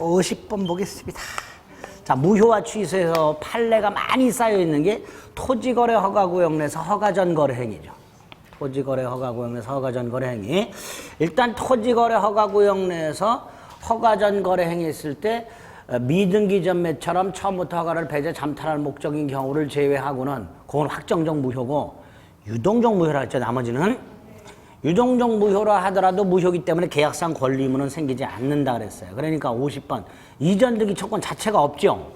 50번 보겠습니다. 자, 무효와 취소에서 판례가 많이 쌓여 있는 게 토지거래 허가구역 내에서 허가전 거래 행위죠. 토지거래 허가구역 내에서 허가전 거래 행위. 일단 토지거래 허가구역 내에서 허가전 거래 행위 했을 때 미등기 전매처럼 처음부터 허가를 배제 잠탈할 목적인 경우를 제외하고는 그건 확정적 무효고, 유동적 무효라 했죠. 나머지는 유동적 무효라 하더라도 무효기 때문에 계약상 권리 의무는 생기지 않는다 그랬어요. 그러니까 50번 이전 등기 청구권 자체가 없죠.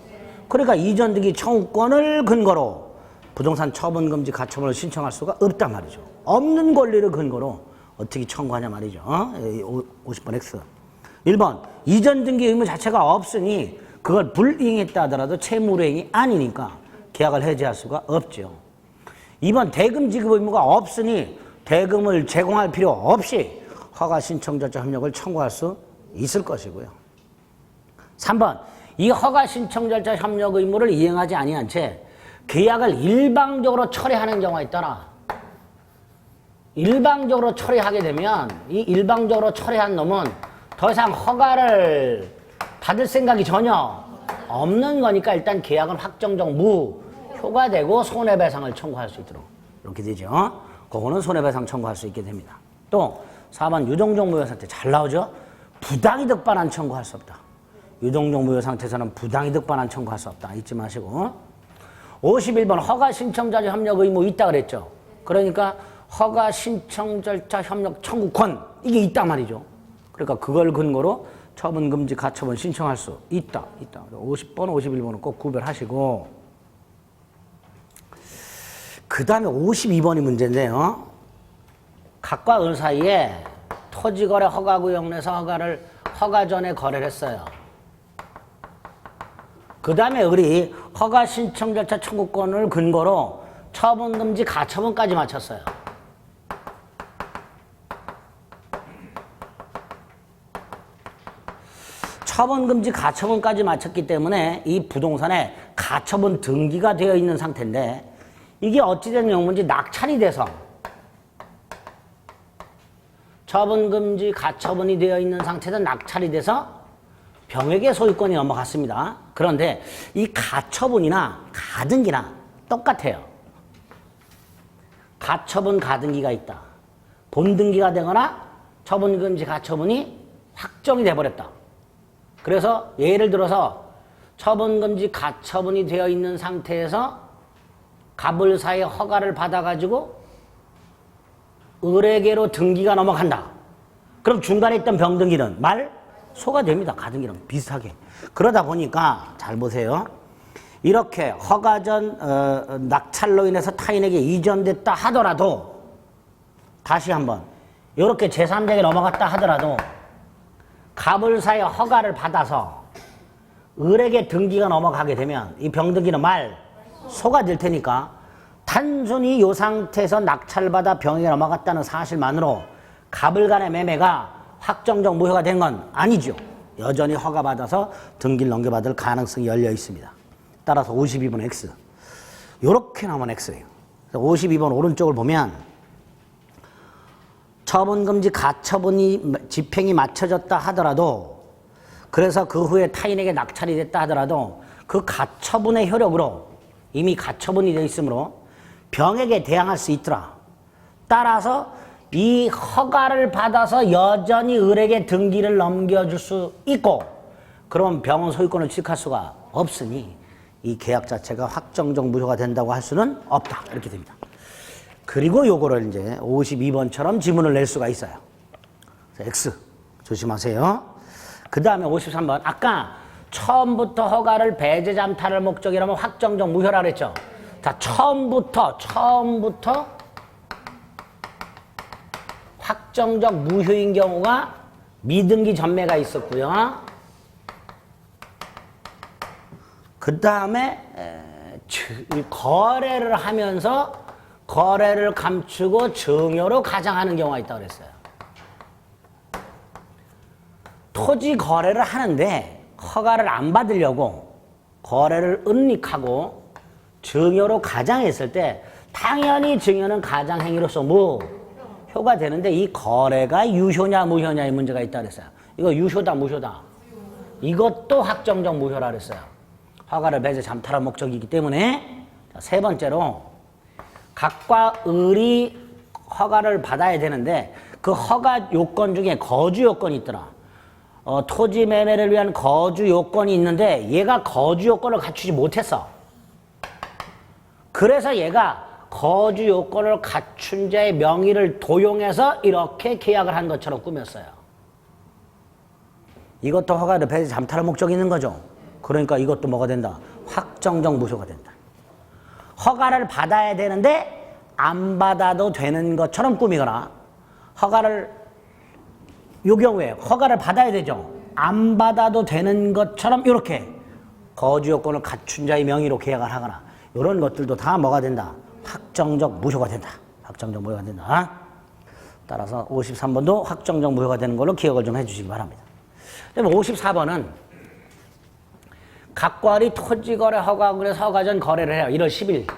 그러니까 이전 등기 청구권을 근거로 부동산 처분 금지 가처분을 신청할 수가 없단 말이죠. 없는 권리를 근거로 어떻게 청구하냐 말이죠. 50번 X. 1번 이전 등기 의무 자체가 없으니 그걸 불이행했다 하더라도 채무불이행이 아니니까 계약을 해지할 수가 없죠. 2번 대금 지급 의무가 없으니 대금을 제공할 필요 없이 허가 신청 절차 협력을 청구할 수 있을 것이고요. 3번 이 허가 신청 절차 협력 의무를 이행하지 아니한 채 계약을 일방적으로 철회하는 경우가 있더라. 일방적으로 철회하게 되면 이 일방적으로 철회한 놈은 더 이상 허가를 받을 생각이 전혀 없는 거니까 일단 계약은 확정적 무효가 되고 손해배상을 청구할 수 있도록 이렇게 되죠. 그거는 손해배상 청구할 수 있게 됩니다. 또 4번 유동적 무효 상태 잘 나오죠. 부당이득 반환 청구할 수 없다. 유동적 무효 상태에서는 부당이득 반환 청구할 수 없다. 잊지 마시고. 51번 허가 신청 절차 협력 의무 있다 그랬죠. 그러니까 허가 신청 절차 협력 청구권 이게 있단 말이죠. 그러니까 그걸 근거로 처분 금지 가처분 신청할 수 있다. 50번, 51번은 꼭 구별하시고. 그 다음에 52번이 문제인데요. 각과 을 사이에 토지거래 허가구역 내에서 허가 전에 거래를 했어요. 그 다음에 을이 허가 신청 절차 청구권을 근거로 처분 금지 가처분까지 마쳤어요. 처분 금지 가처분까지 마쳤기 때문에 이 부동산에 가처분 등기가 되어 있는 상태인데 이게 어찌된 영문인지 낙찰이 돼서 처분 금지 가처분이 되어 있는 상태에서 낙찰이 돼서 병에게 소유권이 넘어갔습니다. 그런데 이 가처분이나 가등기나 똑같아요. 가처분 가등기가 있다. 본등기가 되거나 처분 금지 가처분이 확정이 돼버렸다. 그래서 예를 들어서 처분 금지 가처분이 되어 있는 상태에서 갑을사의 허가를 받아가지고 을에게로 등기가 넘어간다. 그럼 중간에 있던 병등기는 말소가 됩니다. 가등기랑 비슷하게. 그러다 보니까 잘 보세요. 이렇게 허가전 낙찰로 인해서 타인에게 이전됐다 하더라도 다시 한번 이렇게 제3자에게 넘어갔다 하더라도 갑을사의 허가를 받아서 을에게 등기가 넘어가게 되면 이 병등기는 말소가 될 테니까 단순히 이 상태에서 낙찰받아 병에게 넘어갔다는 사실만으로 갑을 간의 매매가 확정적 무효가 된 건 아니죠. 여전히 허가받아서 등기를 넘겨받을 가능성이 열려 있습니다. 따라서 52번 X. 이렇게 나오면 X예요. 52번 오른쪽을 보면 처분금지 가처분이 집행이 맞춰졌다 하더라도 그래서 그 후에 타인에게 낙찰이 됐다 하더라도 그 가처분의 효력으로 이미 가처분이 되어 있으므로 병에게 대항할 수 있더라. 따라서 이 허가를 받아서 여전히 을에게 등기를 넘겨줄 수 있고 그럼 병은 소유권을 취득할 수가 없으니 이 계약 자체가 확정적 무효가 된다고 할 수는 없다. 이렇게 됩니다. 그리고 요거를 이제 52번처럼 지문을 낼 수가 있어요. X 조심하세요. 그 다음에 53번 아까 처음부터 허가를 배제 잠탈할 목적이라면 확정적 무효라 그랬죠. 자, 처음부터 확정적 무효인 경우가 미등기 전매가 있었고요. 그 다음에 거래를 하면서 거래를 감추고 증여로 가장하는 경우가 있다고 그랬어요. 토지 거래를 하는데 허가를 안 받으려고 거래를 은닉하고 증여로 가장했을 때 당연히 증여는 가장행위로서 무효가 되는데 이 거래가 유효냐 무효냐의 문제가 있다고 그랬어요. 이거 유효다 무효다? 이것도 확정적 무효라 그랬어요. 허가를 배제 잠탈한 목적이기 때문에. 자, 세 번째로 각과 을이 허가를 받아야 되는데 그 허가 요건 중에 거주 요건이 있더라. 토지 매매를 위한 거주 요건이 있는데 얘가 거주 요건을 갖추지 못했어. 그래서 얘가 거주 요건을 갖춘 자의 명의를 도용해서 이렇게 계약을 한 것처럼 꾸몄어요. 이것도 허가를 배제 잠탈한 목적이 있는 거죠. 그러니까 이것도 뭐가 된다? 확정적 무효가 된다. 허가를 받아야 되는데 안 받아도 되는 것처럼 꾸미거나 허가를 이 경우에 허가를 받아야 되죠. 안 받아도 되는 것처럼 이렇게 거주 요건을 갖춘 자의 명의로 계약을 하거나 이런 것들도 다 뭐가 된다? 확정적 무효가 된다. 확정적 무효가 된다. 따라서 53번도 확정적 무효가 되는 걸로 기억을 좀 해주시기 바랍니다. 54번은 각과 을이 토지거래 허가구에서 허가 전 거래를 해요. 1월 10일.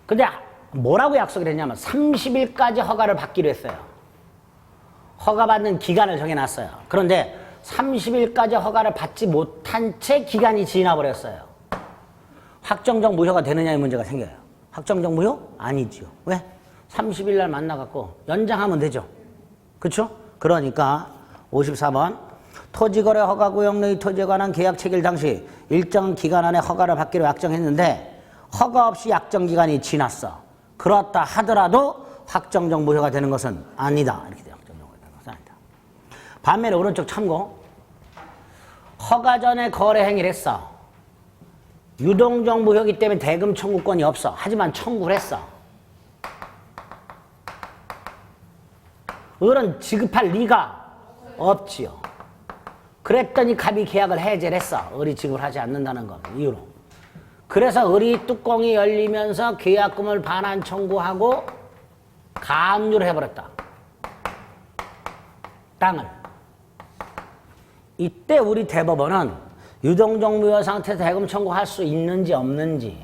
근데 뭐라고 약속을 했냐면 30일까지 허가를 받기로 했어요. 허가받는 기간을 정해놨어요. 그런데 30일까지 허가를 받지 못한 채 기간이 지나버렸어요. 확정적 무효가 되느냐의 문제가 생겨요. 확정적 무효? 아니지요. 왜? 30일 날 만나갖고 연장하면 되죠. 그렇죠? 그러니까 54번 토지거래 허가구역 내의 토지에 관한 계약 체결 당시 일정 기간 안에 허가를 받기로 약정했는데 허가 없이 약정기간이 지났어. 그렇다 하더라도 확정적 무효가 되는 것은 아니다. 이렇게 돼요. 확정적 무효가 되는 것은 아니다. 반면에 오른쪽 참고 허가 전에 거래 행위를 했어. 유동적 무효이기 때문에 대금 청구권이 없어. 하지만 청구를 했어. 을은 지급할 리가 없지요. 그랬더니 갑이 계약을 해제를 했어. 을이 지급을 하지 않는다는 것 이유로. 그래서 을이 뚜껑이 열리면서 계약금을 반환 청구하고 가압류를 해버렸다. 땅을. 이때 우리 대법원은 유동적 무효 상태에서 대금 청구할 수 있는지 없는지,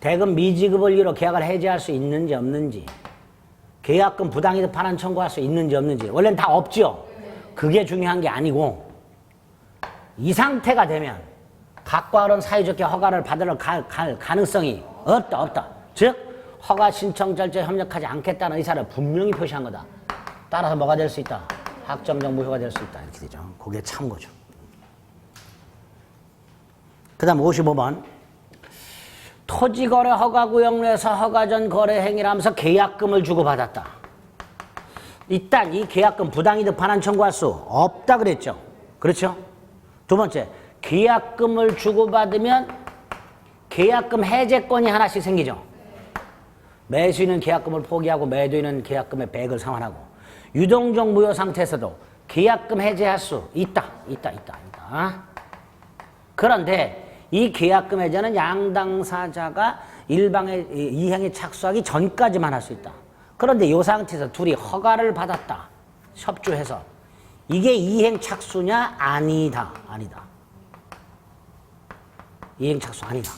대금 미지급을 이유로 계약을 해제할 수 있는지 없는지, 계약금 부당이득 반환 청구할 수 있는지 없는지, 원래는 다 없지요. 그게 중요한 게 아니고 이 상태가 되면 각과 을은 사이좋게 허가를 받으러 갈 가능성이 없다. 즉 허가 신청 절차에 협력하지 않겠다는 의사를 분명히 표시한 거다. 따라서 뭐가 될 수 있다? 확정적 무효가 될 수 있다. 이렇게 되죠. 그게 참고죠. 그 다음 55번 토지거래 허가구역 내에서 허가 전 거래 행위라면서 계약금을 주고받았다. 일단 이 계약금 부당이득 반환 청구할 수 없다 그랬죠. 그렇죠? 두 번째, 계약금을 주고받으면 계약금 해제권이 하나씩 생기죠. 매수인은 계약금을 포기하고 매도인은 계약금의 100을 상환하고 유동적 무효 상태에서도 계약금 해제할 수 있다. 그런데 이 계약금 해제는 양당사자가 이행에 착수하기 전까지만 할 수 있다. 그런데 이 상태에서 둘이 허가를 받았다. 협조해서. 이게 이행 착수냐? 아니다. 이행 착수 아니다.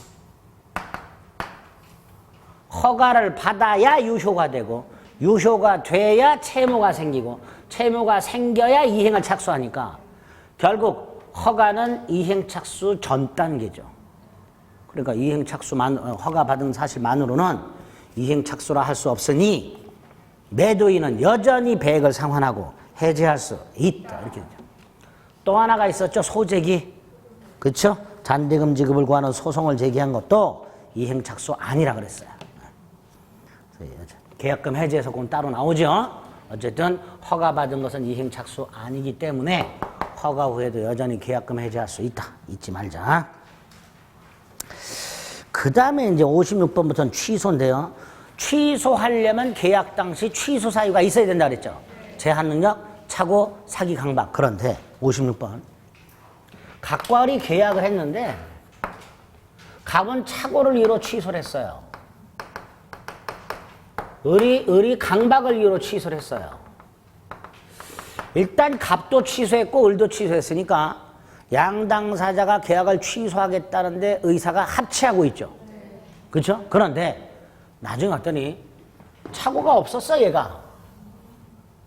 허가를 받아야 유효가 되고 유효가 돼야 채무가 생기고 채무가 생겨야 이행을 착수하니까 결국 허가는 이행 착수 전 단계죠. 그러니까 이행 착수만 허가 받은 사실만으로는 이행 착수라 할 수 없으니 매도인은 여전히 배액을 상환하고 해제할 수 있다. 이렇게 되죠. 또 하나가 있었죠. 소재기. 그렇죠? 잔대금 지급을 구하는 소송을 제기한 것도 이행 착수 아니라 그랬어요. 계약금 해제에서 그건 따로 나오죠. 어쨌든 허가 받은 것은 이행 착수 아니기 때문에 허가 후에도 여전히 계약금 해제할 수 있다. 잊지 말자. 그 다음에 이제 56번부터는 취소인데요. 취소하려면 계약 당시 취소 사유가 있어야 된다 그랬죠. 제한 능력, 착오, 사기, 강박. 그런데 56번. 각과 을이 계약을 했는데 갑은 착오를 이유로 취소를 했어요. 을이 강박을 이유로 취소를 했어요. 일단 갑도 취소했고 을도 취소했으니까 양당사자가 계약을 취소하겠다는데 의사가 합치하고 있죠. 그렇죠? 그런데 나중에 봤더니 착오가 없었어. 얘가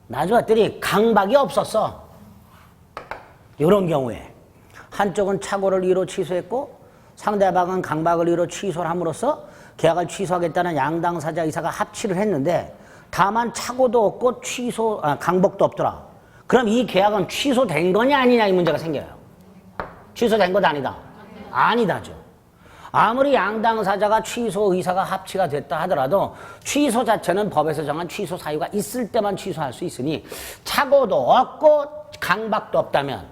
나중에 봤더니 강박이 없었어. 이런 경우에 한쪽은 착오를 이유로 취소했고 상대방은 강박을 이유로 취소를 함으로써 계약을 취소하겠다는 양당사자 의사가 합치를 했는데 다만 착오도 없고 강박도 없더라. 그럼 이 계약은 취소된 거냐 아니냐 이 문제가 생겨요. 취소된 것 아니다. 아니다죠. 아무리 양당사자가 취소 의사가 합치가 됐다 하더라도 취소 자체는 법에서 정한 취소 사유가 있을 때만 취소할 수 있으니 착오도 없고 강박도 없다면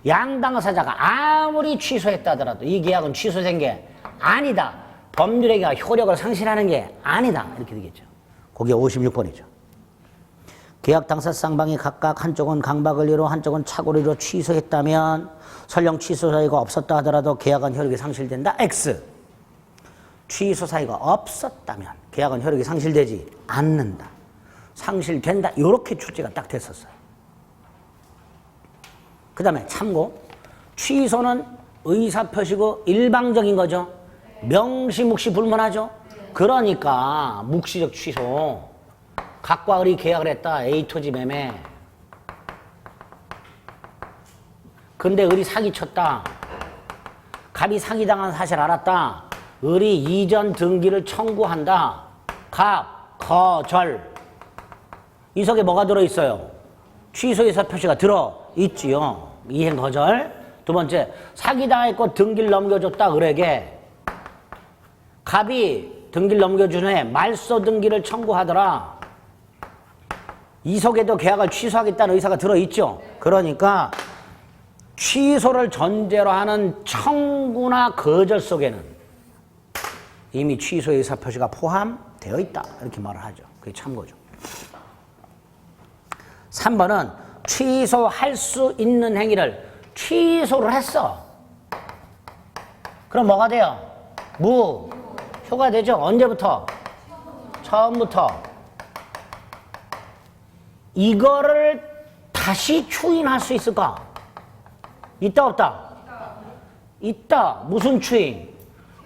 양당사자가 아무리 취소했다 하더라도 이 계약은 취소된 게 아니다. 법률행위가 효력을 상실하는 게 아니다. 이렇게 되겠죠. 그게 56번이죠. 계약 당사 쌍방이 각각 한쪽은 강박을 이유로 한쪽은 착오를 이유로 취소했다면 설령 취소 사유가 없었다 하더라도 계약은 효력이 상실된다. X. 취소 사유가 없었다면 계약은 효력이 상실되지 않는다. 상실된다. 이렇게 출제가 딱 됐었어요. 그 다음에 참고 취소는 의사표시고 일방적인 거죠. 명시묵시 불문하죠. 그러니까 묵시적 취소. 각과 을이 계약을 했다. A 토지 매매. 근데 을이 사기쳤다. 갑이 사기당한 사실 알았다. 을이 이전 등기를 청구한다. 갑, 거절. 이 속에 뭐가 들어있어요? 취소의사 표시가 들어있지요. 이행 거절. 두 번째, 사기당했고 등기를 넘겨줬다. 을에게. 갑이 등기를 넘겨준 후에 말소 등기를 청구하더라. 이 속에도 계약을 취소하겠다는 의사가 들어있죠. 그러니까 취소를 전제로 하는 청구나 거절 속에는 이미 취소의 의사 표시가 포함되어 있다. 이렇게 말을 하죠. 그게 참고죠. 3번은 취소할 수 있는 행위를 취소를 했어. 그럼 뭐가 돼요? 무효가 되죠. 언제부터? 처음부터. 이거를 다시 추인할 수 있을까? 있다 없다? 있다. 무슨 추인?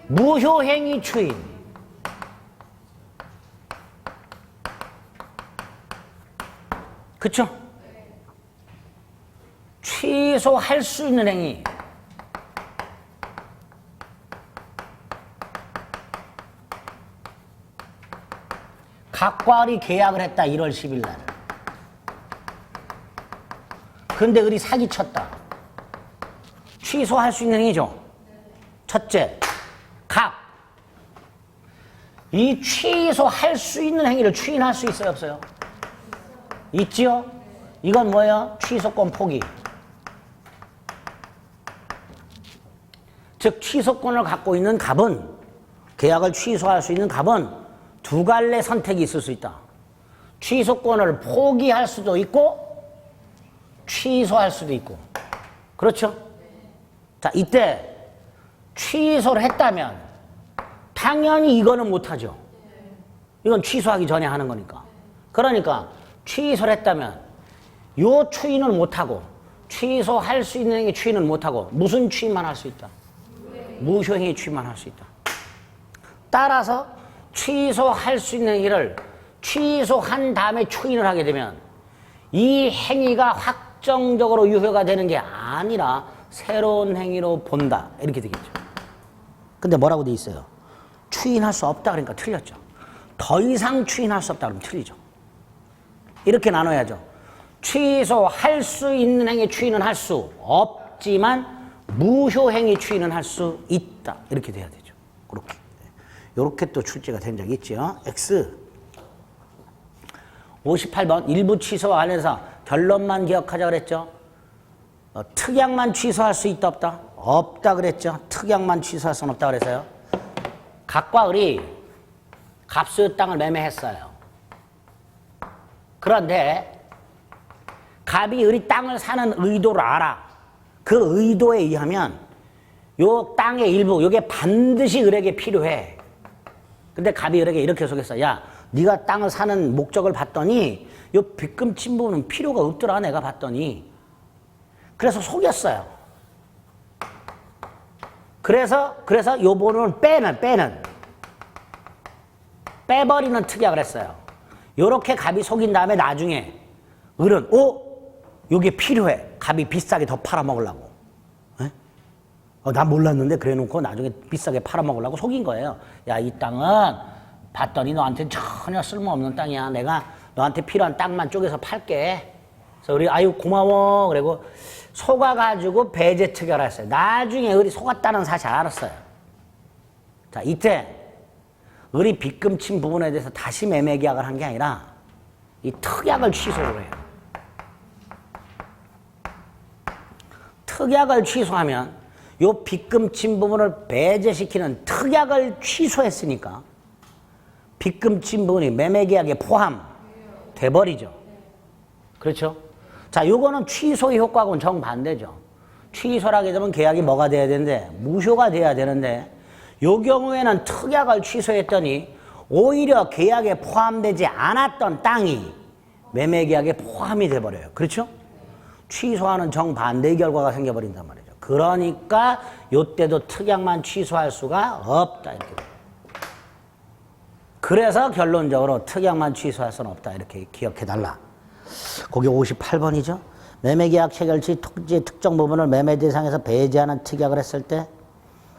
무효행위 추인. 그쵸? 취소할 수 있는 행위. 각과 을이 계약을 했다. 1월 10일 날. 근데 을이 사기쳤다. 취소할 수 있는 행위죠. 첫째, 갑. 이 취소할 수 있는 행위를 추인할 수 있어요, 없어요? 있지요? 이건 뭐예요? 취소권 포기. 즉 취소권을 갖고 있는 갑은, 계약을 취소할 수 있는 갑은 두 갈래 선택이 있을 수 있다. 취소권을 포기할 수도 있고 취소할 수도 있고. 그렇죠? 자, 이때 취소를 했다면 당연히 이거는 못하죠. 이건 취소하기 전에 하는 거니까. 그러니까 취소를 했다면 요 추인을 못하고 취소할 수 있는 행위 추인은 못하고 무슨 추인만 할 수 있다? 무효행위 추인만 할 수 있다. 따라서 취소할 수 있는 행위를 취소한 다음에 추인을 하게 되면 이 행위가 확정적으로 유효가 되는 게 아니라 새로운 행위로 본다. 이렇게 되겠죠. 근데 뭐라고 돼 있어요? 추인할 수 없다 그러니까 틀렸죠. 더 이상 추인할 수 없다 그러면 틀리죠. 이렇게 나눠야죠. 취소할 수 있는 행위 추인은 할 수 없지만 무효행위 추인은 할 수 있다. 이렇게 돼야 되죠. 그렇게. 이렇게 또 출제가 된 적이 있죠. X. 58번 일부 취소 관련해서 결론만 기억하자 그랬죠. 특약만 취소할 수 있다 없다? 없다 그랬죠. 특약만 취소할 수는 없다 그래서요. 갑과 을이 갑수의 땅을 매매했어요. 그런데 갑이 을이 땅을 사는 의도를 알아. 그 의도에 의하면 요 땅의 일부, 요게 반드시 을에게 필요해. 근데 갑이 을에게 이렇게 속였어. 야, 네가 땅을 사는 목적을 봤더니 요 빗금 친 부분은 필요가 없더라. 내가 봤더니. 그래서 속였어요. 그래서 요 부분을 빼버리는 특약을 했어요. 요렇게 갑이 속인 다음에 나중에 을은 요게 필요해. 값이 비싸게 더 팔아먹으려고. 난 몰랐는데 그래 놓고 나중에 비싸게 팔아먹으려고 속인 거예요. 야, 이 땅은 봤더니 너한테 전혀 쓸모없는 땅이야. 내가 너한테 필요한 땅만 쪼개서 팔게. 그래서 우리 아유 고마워. 그리고 속아가지고 배제 특약했어요. 나중에 우리 속았다는 사실 알았어요. 자, 이때 을이 빚금 친 부분에 대해서 다시 매매 계약을 한 게 아니라 이 특약을 취소를 해요. 특약을 취소하면 요 빚금 친 부분을 배제시키는 특약을 취소했으니까 빚금 친 부분이 매매 계약에 포함돼 버리죠. 그렇죠? 자, 요거는 취소의 효과하고는 정반대죠. 취소하게 되면 계약이 뭐가 돼야 되는데 무효가 돼야 되는데 요 경우에는 특약을 취소했더니 오히려 계약에 포함되지 않았던 땅이 매매 계약에 포함이 돼 버려요. 그렇죠? 취소하는 정반대의 결과가 생겨버린단 말이죠. 그러니까 요때도 특약만 취소할 수가 없다. 이렇게. 그래서 결론적으로 특약만 취소할 수는 없다. 이렇게 기억해달라. 거기 58번이죠. 매매계약 체결 시 토지의 특정 부분을 매매 대상에서 배제하는 특약을 했을 때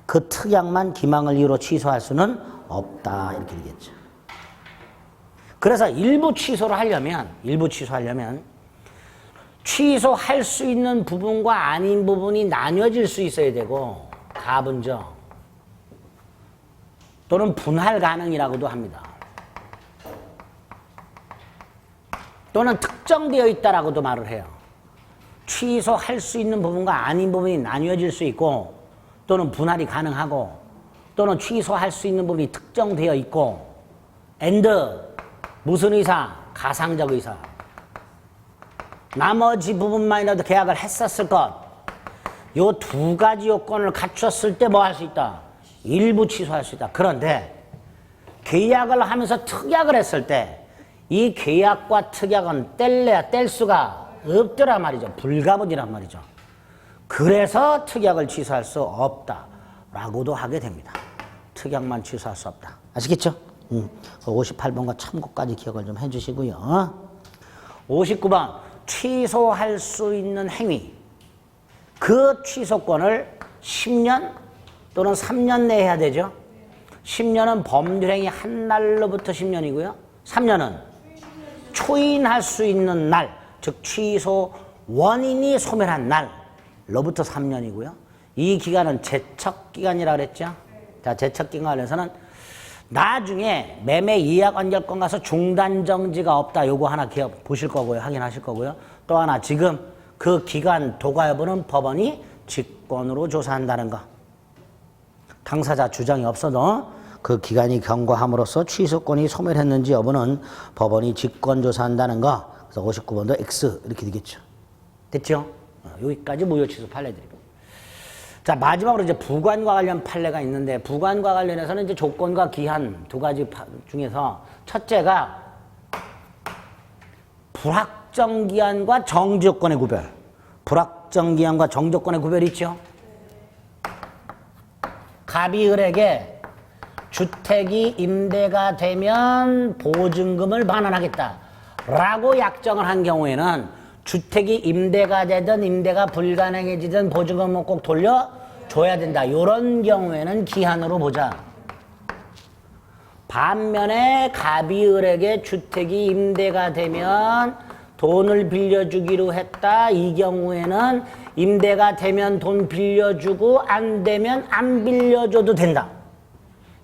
그 특약만 기망을 이유로 취소할 수는 없다. 이렇게 되겠죠. 그래서 일부 취소를 하려면 취소할 수 있는 부분과 아닌 부분이 나뉘어질 수 있어야 되고 가분적 또는 분할 가능이라고도 합니다. 또는 특정되어 있다라고도 말을 해요. 취소할 수 있는 부분과 아닌 부분이 나뉘어질 수 있고 또는 분할이 가능하고 또는 취소할 수 있는 부분이 특정되어 있고 and 무슨 의사? 가상적 의사. 나머지 부분만이라도 계약을 했었을 것. 요 두 가지 요건을 갖췄을 때 뭐 할 수 있다? 일부 취소할 수 있다. 그런데 계약을 하면서 특약을 했을 때 이 계약과 특약은 뗄 수가 없더란 말이죠. 불가분이란 말이죠. 그래서 특약을 취소할 수 없다라고도 하게 됩니다. 특약만 취소할 수 없다. 아시겠죠? 58번과 참고까지 기억을 좀 해주시고요. 59번 취소할 수 있는 행위. 그 취소권을 10년 또는 3년 내에 해야 되죠. 10년은 법률행위 한 날로부터 10년이고요. 3년은 초인할 수 있는 날, 즉 취소 원인이 소멸한 날로부터 3년이고요. 이 기간은 제척기간이라고 그랬죠. 자, 제척기간에서는 나중에 매매 이약 완결권 가서 중단 정지가 없다. 요거 하나 기억 보실 거고요. 확인하실 거고요. 또 하나 지금 그 기간 도과 여부는 법원이 직권으로 조사한다는 거. 당사자 주장이 없어도 그 기간이 경과함으로써 취소권이 소멸했는지 여부는 법원이 직권 조사한다는 거. 그래서 59번도 X 이렇게 되겠죠. 됐죠? 여기까지 무효 취소 판례드립니다. 자, 마지막으로 이제 부관과 관련 판례가 있는데 부관과 관련해서는 이제 조건과 기한 두 가지 중에서 첫째가 불확정 기한과 정지 조건의 구별. 불확정 기한과 정지 조건의 구별이 있죠. 갑이 을에게 주택이 임대가 되면 보증금을 반환하겠다 라고 약정을 한 경우에는 주택이 임대가 되든 임대가 불가능해지든 보증금은 꼭 돌려줘야 된다. 이런 경우에는 기한으로 보자. 반면에 갑이 을에게 주택이 임대가 되면 돈을 빌려주기로 했다. 이 경우에는 임대가 되면 돈 빌려주고 안 되면 안 빌려줘도 된다.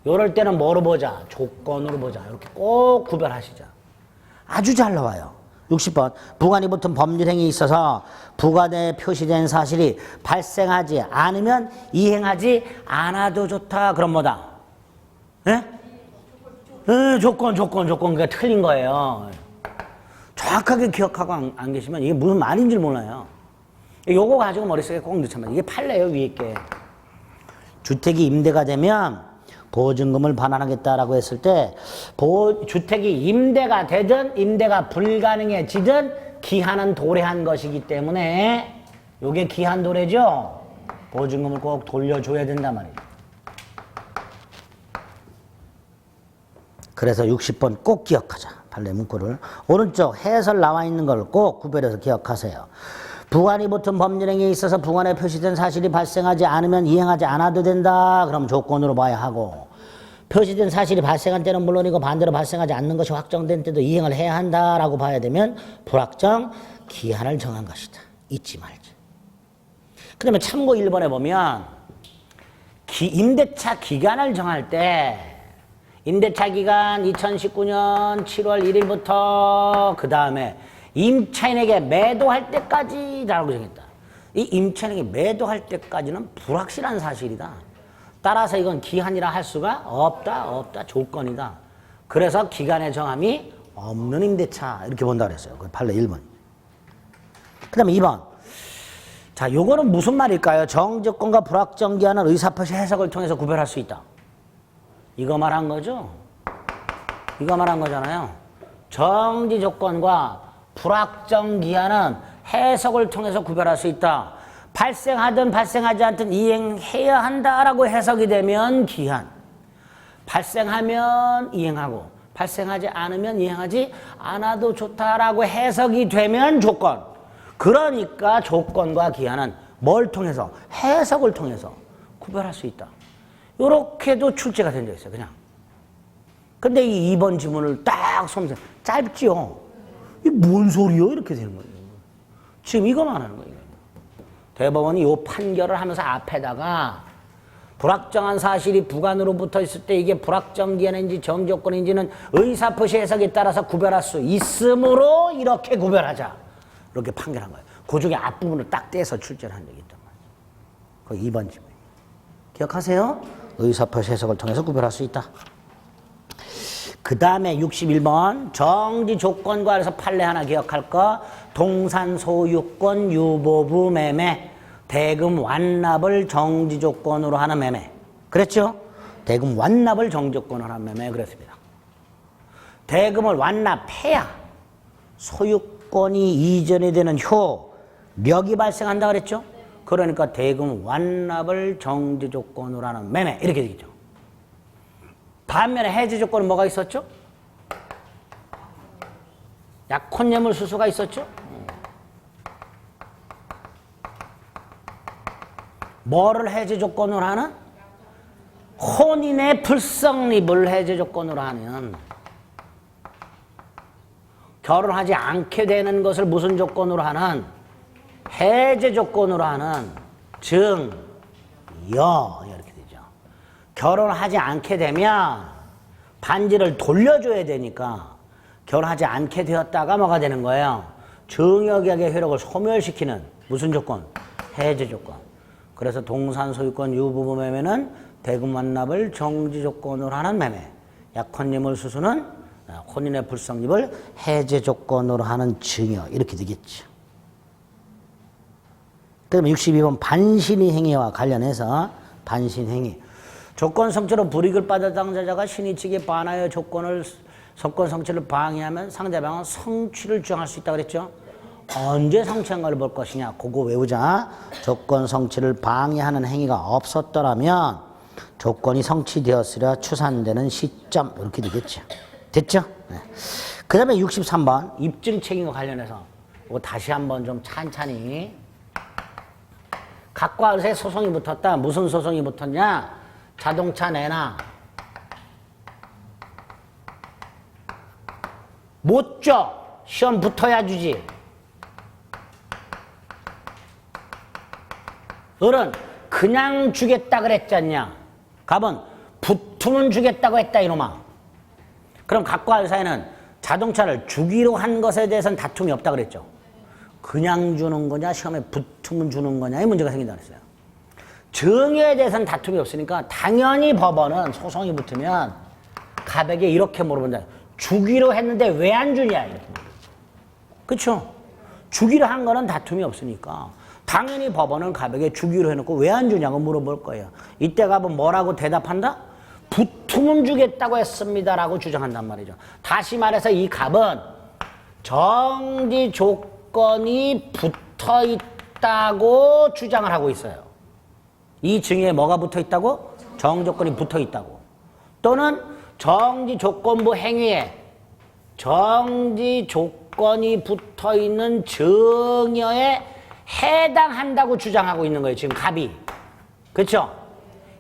이럴 때는 뭐로 보자? 조건으로 보자. 이렇게 꼭 구별하시자. 아주 잘 나와요. 60번 부관이 붙은 법률행위에 있어서 부관에 표시된 사실이 발생하지 않으면 이행하지 않아도 좋다. 그럼 뭐다? 예? 조건. 그러니까 틀린 거예요. 정확하게 기억하고 안 계시면 이게 무슨 말인지 몰라요. 요거 가지고 머릿속에 꼭 넣자면 이게 판례예요. 위에 게. 주택이 임대가 되면 보증금을 반환하겠다라고 했을 때 주택이 임대가 되든 임대가 불가능해지든 기한은 도래한 것이기 때문에 요게 기한 도래죠. 보증금을 꼭 돌려줘야 된단 말이에요. 그래서 60번 꼭 기억하자. 판례 문구를. 오른쪽 해설 나와 있는 걸 꼭 구별해서 기억하세요. 부관이 붙은 법률행위에 있어서 부관에 표시된 사실이 발생하지 않으면 이행하지 않아도 된다. 그럼 조건으로 봐야 하고, 표시된 사실이 발생한 때는 물론이고 반대로 발생하지 않는 것이 확정된 때도 이행을 해야 한다라고 봐야 되면 불확정 기한을 정한 것이다. 잊지 말자. 그 다음에 참고 1번에 보면 임대차 기간을 정할 때 임대차 기간 2019년 7월 1일부터 그 다음에 임차인에게 매도할 때까지라고 정했다. 이 임차인에게 매도할 때까지는 불확실한 사실이다. 따라서 이건 기한이라 할 수가 없다, 조건이다. 그래서 기간의 정함이 없는 임대차 이렇게 본다 그랬어요. 그 판례 1번. 그 다음에 2번. 자, 요거는 무슨 말일까요? 정지조건과 불확정 기한은 의사표시 해석을 통해서 구별할 수 있다. 이거 말한 거죠? 이거 말한 거잖아요. 정지조건과 불확정 기한은 해석을 통해서 구별할 수 있다. 발생하든 발생하지 않든 이행해야 한다라고 해석이 되면 기한. 발생하면 이행하고 발생하지 않으면 이행하지 않아도 좋다라고 해석이 되면 조건. 그러니까 조건과 기한은 뭘 통해서? 해석을 통해서 구별할 수 있다. 요렇게도 출제가 된 적 있어요. 그냥. 근데 이 2번 지문을 딱 손으면 짧지요. 이게 뭔 소리요? 이렇게 되는 거예요. 지금 이거만 하는 거예요. 대법원이 요 판결을 하면서 앞에다가 불확정한 사실이 부관으로 붙어 있을 때 이게 불확정 기한인지 정조건인지는 의사표시 해석에 따라서 구별할 수 있으므로 이렇게 구별하자. 이렇게 판결한 거예요. 그 중에 앞부분을 딱 떼서 출제를 한 적이 있단 말이에요. 그 2번 지문. 기억하세요? 의사표시 해석을 통해서 구별할 수 있다. 그 다음에 61번 정지 조건과 해서 판례 하나 기억할 거. 동산 소유권 유보부 매매 대금 완납을 정지 조건으로 하는 매매. 그랬죠? 대금 완납을 정지 조건으로 하는 매매 그랬습니다. 대금을 완납해야 소유권이 이전이 되는 효력이 발생한다 그랬죠? 그러니까 대금 완납을 정지 조건으로 하는 매매 이렇게 되겠죠. 반면에 해지 조건은 뭐가 있었죠? 약혼예물 수수가 있었죠? 뭐를 해지 조건으로 하는? 혼인의 불성립을 해지 조건으로 하는. 결혼하지 않게 되는 것을 무슨 조건으로 하는? 해제 조건으로 하는 증여 이렇게 되죠. 결혼하지 않게 되면 반지를 돌려줘야 되니까 결혼하지 않게 되었다가 뭐가 되는 거예요? 증여계약의 효력을 소멸시키는 무슨 조건? 해제 조건. 그래서 동산 소유권 유부부 매매는 대금 완납을 정지 조건으로 하는 매매. 약혼예물 수수는 혼인의 불성립을 해제 조건으로 하는 증여 이렇게 되겠죠. 그다음에 62번 반신의 행위와 관련해서 반신행위. 조건 성취로 불이익을 받을 당사자가 신의 측에 반하여 조건 성취를 방해하면 상대방은 성취를 주장할 수 있다고 그랬죠. 언제 성취한 걸 볼 것이냐. 그거 외우자. 조건 성취를 방해하는 행위가 없었더라면 조건이 성취되었으려 추산되는 시점 이렇게 되겠죠. 됐죠? 네. 그 다음에 63번 입증 책임과 관련해서 이거 다시 한번 좀 찬찬히. 각과 을의 소송이 붙었다. 무슨 소송이 붙었냐? 자동차 내놔. 못 줘. 시험 붙어야 주지. 을은 그냥 주겠다 그랬잖냐. 갑은 붙으면 주겠다고 했다 이놈아. 그럼 각과 을 사이는 자동차를 주기로 한 것에 대해서는 다툼이 없다 그랬죠. 그냥 주는 거냐 시험에 붙으면 주는 거냐 이 문제가 생긴다 그랬어요. 증여에 대해서는 다툼이 없으니까 당연히 법원은 소송이 붙으면 갑에게 이렇게 물어본다. 주기로 했는데 왜 안 주냐 이렇게. 그렇죠? 주기로 한 거는 다툼이 없으니까 당연히 법원은 갑에게 주기로 해놓고 왜 안 주냐고 물어볼 거예요. 이때 갑은 뭐라고 대답한다? 붙으면 주겠다고 했습니다라고 주장한단 말이죠. 다시 말해서 이 갑은 정지 조건이 붙어 있다고 주장을 하고 있어요. 이 증여에 뭐가 붙어 있다고? 정조건이 붙어 있다고. 또는 정지 조건부 행위에 정지 조건이 붙어 있는 증여에 해당한다고 주장하고 있는 거예요. 지금 갑이. 그렇죠?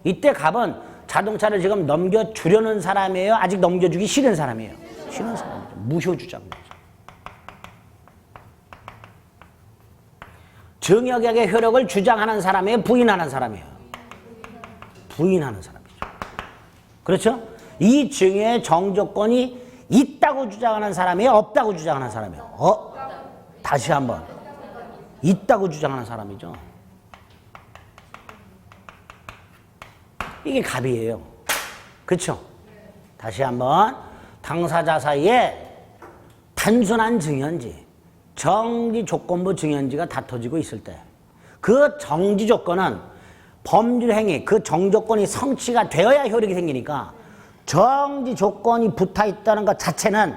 이때 갑은 자동차를 지금 넘겨주려는 사람이에요? 아직 넘겨주기 싫은 사람이에요? 싫은 사람이죠. 무효 주장이죠. 증여계약의 효력을 주장하는 사람이에요? 부인하는 사람이에요? 부인하는 사람이죠. 그렇죠? 이 증여의 정조건이 있다고 주장하는 사람이에요? 없다고 주장하는 사람이에요? 다시 한번. 있다고 주장하는 사람이죠. 이게 갑이에요. 그렇죠? 다시 한번. 당사자 사이에 단순한 증여인지 정지 조건부 증여인지가 다퉈지고 있을 때 그 정지 조건은 법률 행위, 그 정조건이 성취가 되어야 효력이 생기니까 정지 조건이 붙어 있다는 것 자체는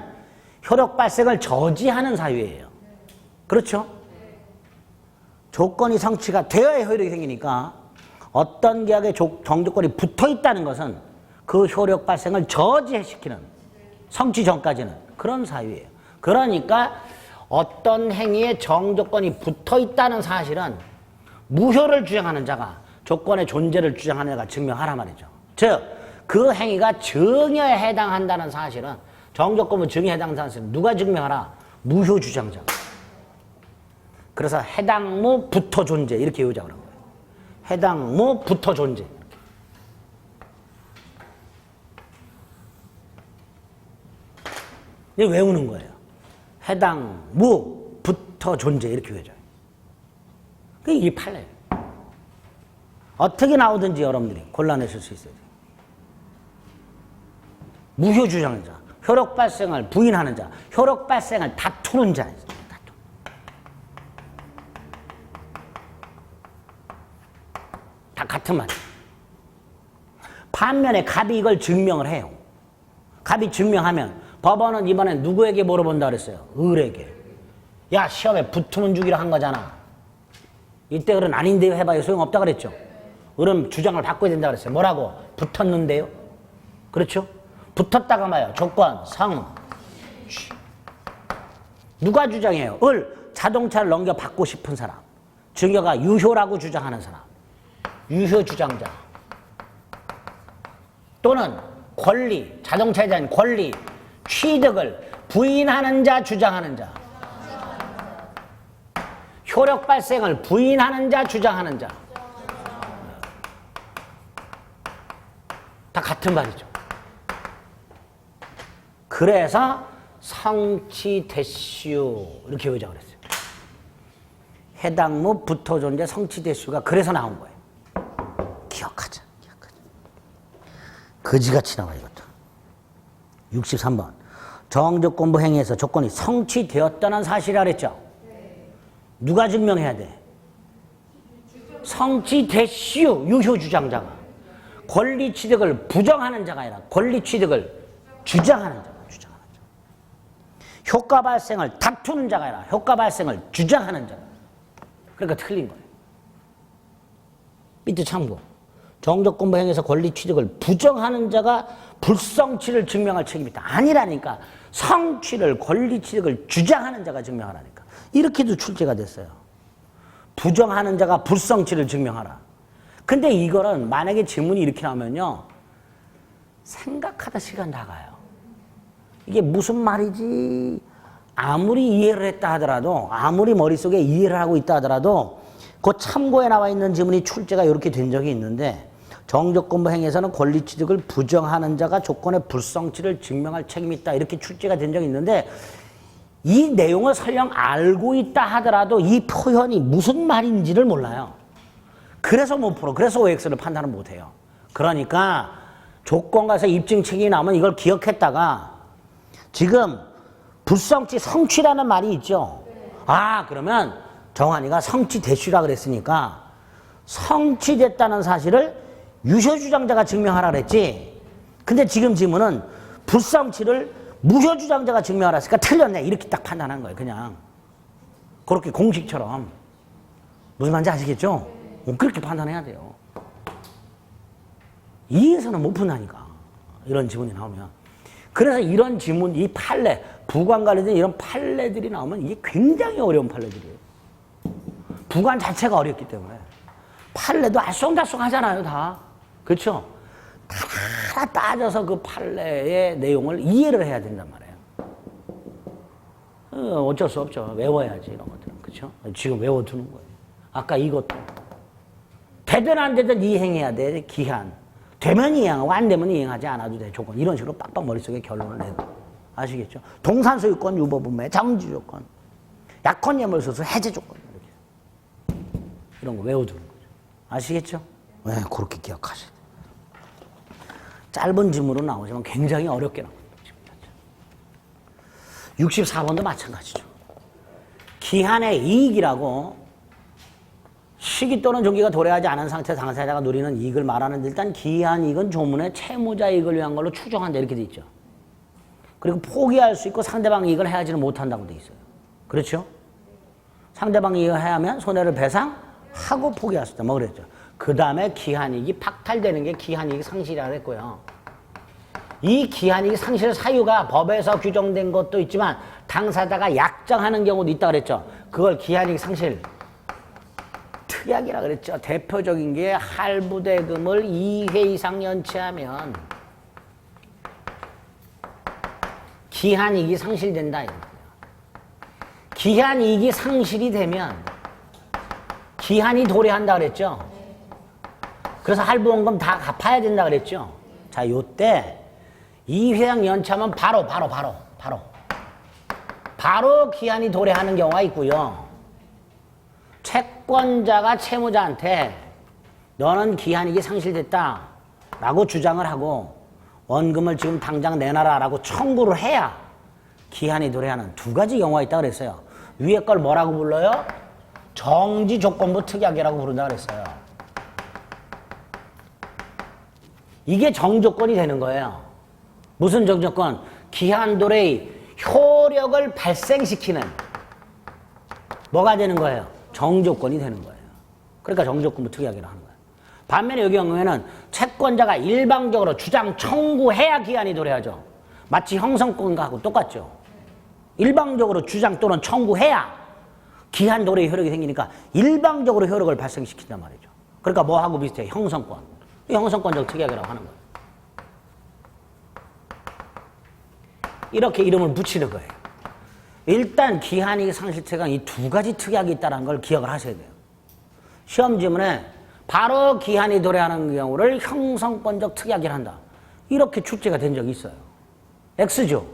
효력 발생을 저지하는 사유예요. 그렇죠? 조건이 성취가 되어야 효력이 생기니까 어떤 계약에 정조건이 붙어 있다는 것은 그 효력 발생을 저지시키는 성취 전까지는 그런 사유예요. 그러니까 어떤 행위에 정조건이 붙어 있다는 사실은 무효를 주장하는 자가 조건의 존재를 주장하는 자가 증명하라 말이죠. 즉, 그 행위가 증여에 해당한다는 사실은 정조건부 증여에 해당한다는 사실은 누가 증명하라? 무효 주장자. 그래서 해당무 붙어 존재 이렇게 요약을 한 거예요. 해당무 붙어 존재. 이게 외우는 거예요. 해당무 붙어 존재 이렇게 외워져요. 이게 판례예요. 어떻게 나오든지 여러분들이 골라내실 수 있어요. 무효 주장자, 효력 발생을 부인하는 자, 효력 발생을 다투는 자. 다 같은 말이에요. 반면에 갑이 이걸 증명을 해요. 갑이 증명하면 법원은 이번엔 누구에게 물어본다 그랬어요? 을에게. 야, 시험에 붙으면 주기로 한 거잖아. 이때 을은 아닌데요 해봐요. 소용없다 그랬죠. 을은 주장을 바꿔야 된다 그랬어요. 뭐라고? 붙었는데요. 그렇죠? 붙었다가 말이에요. 조건, 성. 누가 주장해요? 을, 자동차를 넘겨 받고 싶은 사람. 증여가 유효라고 주장하는 사람. 유효 주장자. 또는 권리, 자동차에 대한 권리, 취득을 부인하는 자, 주장하는 자. 효력 발생을 부인하는 자, 주장하는 자. 다 같은 말이죠. 그래서 성취대슈 이렇게 외우자고 그랬어요. 해당무 붙어 존재 성취대슈가 그래서 나온 거예요. 기억하자. 거지같이 나와 이것도. 63번. 정조건부 행위에서 조건이 성취되었다는 사실이라 그랬죠. 누가 증명해야 돼? 성취대슈 유효 주장자가. 권리 취득을 부정하는 자가 아니라 권리 취득을 주장하는 자가. 효과 발생을 다투는 자가 아니라 효과 발생을 주장하는 자가. 그러니까 틀린 거예요. 밑에 참고. 정조건부 행위에서 권리 취득을 부정하는 자가 불성취를 증명할 책임이 있다. 아니라니까. 성취를 권리 취득을 주장하는 자가 증명하라니까. 이렇게도 출제가 됐어요. 부정하는 자가 불성취를 증명하라. 근데 이거는 만약에 질문이 이렇게 나오면요. 생각하다 시간 나가요. 이게 무슨 말이지? 아무리 이해를 했다 하더라도 아무리 머릿속에 이해를 하고 있다 하더라도 그 참고에 나와 있는 지문이 출제가 이렇게 된 적이 있는데 정조건부 행위에서는 권리 취득을 부정하는 자가 조건의 불성취를 증명할 책임이 있다. 이렇게 출제가 된 적이 있는데 이 내용을 설령 알고 있다 하더라도 이 표현이 무슨 말인지를 몰라요. 그래서 못 풀어. 그래서 OX를 판단을 못해요. 그러니까 조건과에서 입증 책임이 나오면 이걸 기억했다가 지금 불성취 성취라는 말이 있죠. 아, 그러면 정환이가 성취대슈라 그랬으니까 성취됐다는 사실을 유효주장자가 증명하라 그랬지. 근데 지금 질문은 불성취를 무효주장자가 증명하라 했으니까 틀렸네. 이렇게 딱 판단한 거예요. 그냥 그렇게 공식처럼. 무슨 말인지 아시겠죠? 그렇게 판단해야 돼요. 이해해서는 못 푼다니까. 이런 지문이 나오면. 그래서 이런 지문, 이 판례, 부관 관련된 이런 판례들이 나오면 이게 굉장히 어려운 판례들이에요. 부관 자체가 어렵기 때문에. 판례도 알쏭달쏭 하잖아요, 다. 그렇죠? 다 따져서 그 판례의 내용을 이해를 해야 된단 말이에요. 어쩔 수 없죠. 외워야지, 이런 것들은. 그렇죠? 지금 외워두는 거예요. 아까 이것도. 되든 안 되든 이행해야 돼, 기한. 되면 이행하고 안 되면 이행하지 않아도 돼, 조건. 이런 식으로 빡빡 머릿속에 결론을 내도. 아시겠죠? 동산소유권 유보분매, 정지조건, 약혼 예물소수 해제 조건. 이렇게. 이런 거 외워두는 거죠. 아시겠죠? 네, 그렇게 기억하셔야 돼요. 짧은 질문으로 나오지만 굉장히 어렵게 나옵니다. 64번도 마찬가지죠. 기한의 이익이라고 시기 또는 종기가 도래하지 않은 상태에서 당사자가 누리는 이익을 말하는데 일단 기한 이익은 조문에 채무자 이익을 위한 걸로 추정한다 이렇게 돼 있죠. 그리고 포기할 수 있고 상대방 이익을 해하지는 못한다고 돼 있어요. 그렇죠? 상대방 이익을 해하면 손해를 배상하고 포기할 수 있다. 뭐 그랬죠. 그 다음에 기한이익이 박탈되는 게 기한이익 상실이라고 했고요. 이 기한이익 상실 사유가 법에서 규정된 것도 있지만 당사자가 약정하는 경우도 있다고 그랬죠. 그걸 기한이익 상실 특약이라고 그랬죠. 대표적인 게 할부대금을 2회 이상 연체하면 기한이익이 상실된다. 기한이익이 상실이 되면 기한이 도래한다 그랬죠. 그래서 할부원금 다 갚아야 된다 그랬죠. 자, 요때 2회양 연차하면 바로 기한이 도래하는 경우가 있고요. 채권자가 채무자한테 너는 기한이익이 상실됐다 라고 주장을 하고 원금을 지금 당장 내놔라 라고 청구를 해야 기한이 도래하는 두 가지 경우가 있다고 그랬어요. 위에 걸 뭐라고 불러요? 정지조건부 특약이라고 부른다고 그랬어요. 이게 정조건이 되는 거예요. 무슨 정조건? 기한도래의 효력을 발생시키는 뭐가 되는 거예요? 정조건이 되는 거예요. 그러니까 정조건부 특약이라고 하는 거예요. 반면에 여기 경우에는 채권자가 일방적으로 주장 청구해야 기한이 도래하죠. 마치 형성권과하고 똑같죠. 일방적으로 주장 또는 청구해야 기한 도래의 효력이 생기니까 일방적으로 효력을 발생시킨단 말이죠. 그러니까 뭐하고 비슷해요? 형성권. 형성권적 특약이라고 하는 거예요. 이렇게 이름을 붙이는 거예요. 일단 기한이익 상실체가 이 두 가지 특약이 있다는 걸 기억을 하셔야 돼요. 시험 지문에 바로 기한이 도래하는 경우를 형성권적 특약이라 한다. 이렇게 출제가 된 적이 있어요. X죠.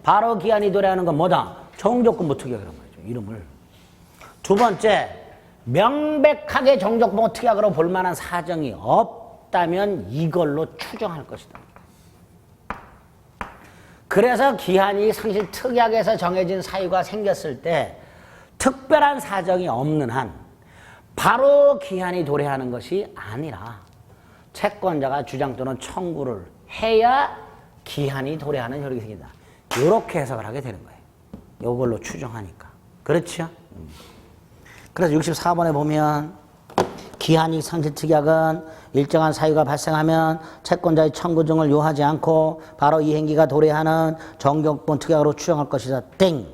바로 기한이 도래하는 건 뭐다? 정조건부 특약이란 말이죠. 이름을. 두 번째, 명백하게 정조건부 특약으로 볼 만한 사정이 없다면 이걸로 추정할 것이다. 그래서 기한이익 상실 특약에서 정해진 사유가 생겼을 때 특별한 사정이 없는 한 바로 기한이 도래하는 것이 아니라 채권자가 주장 또는 청구를 해야 기한이 도래하는 효력이 생긴다. 이렇게 해석을 하게 되는 거예요. 이걸로 추정하니까. 그렇죠? 그래서 64번에 보면 기한이익 상실 특약은 일정한 사유가 발생하면 채권자의 청구 등을 요하지 않고 바로 이행기가 도래하는 정조건 특약으로 추정할 것이다. 땡.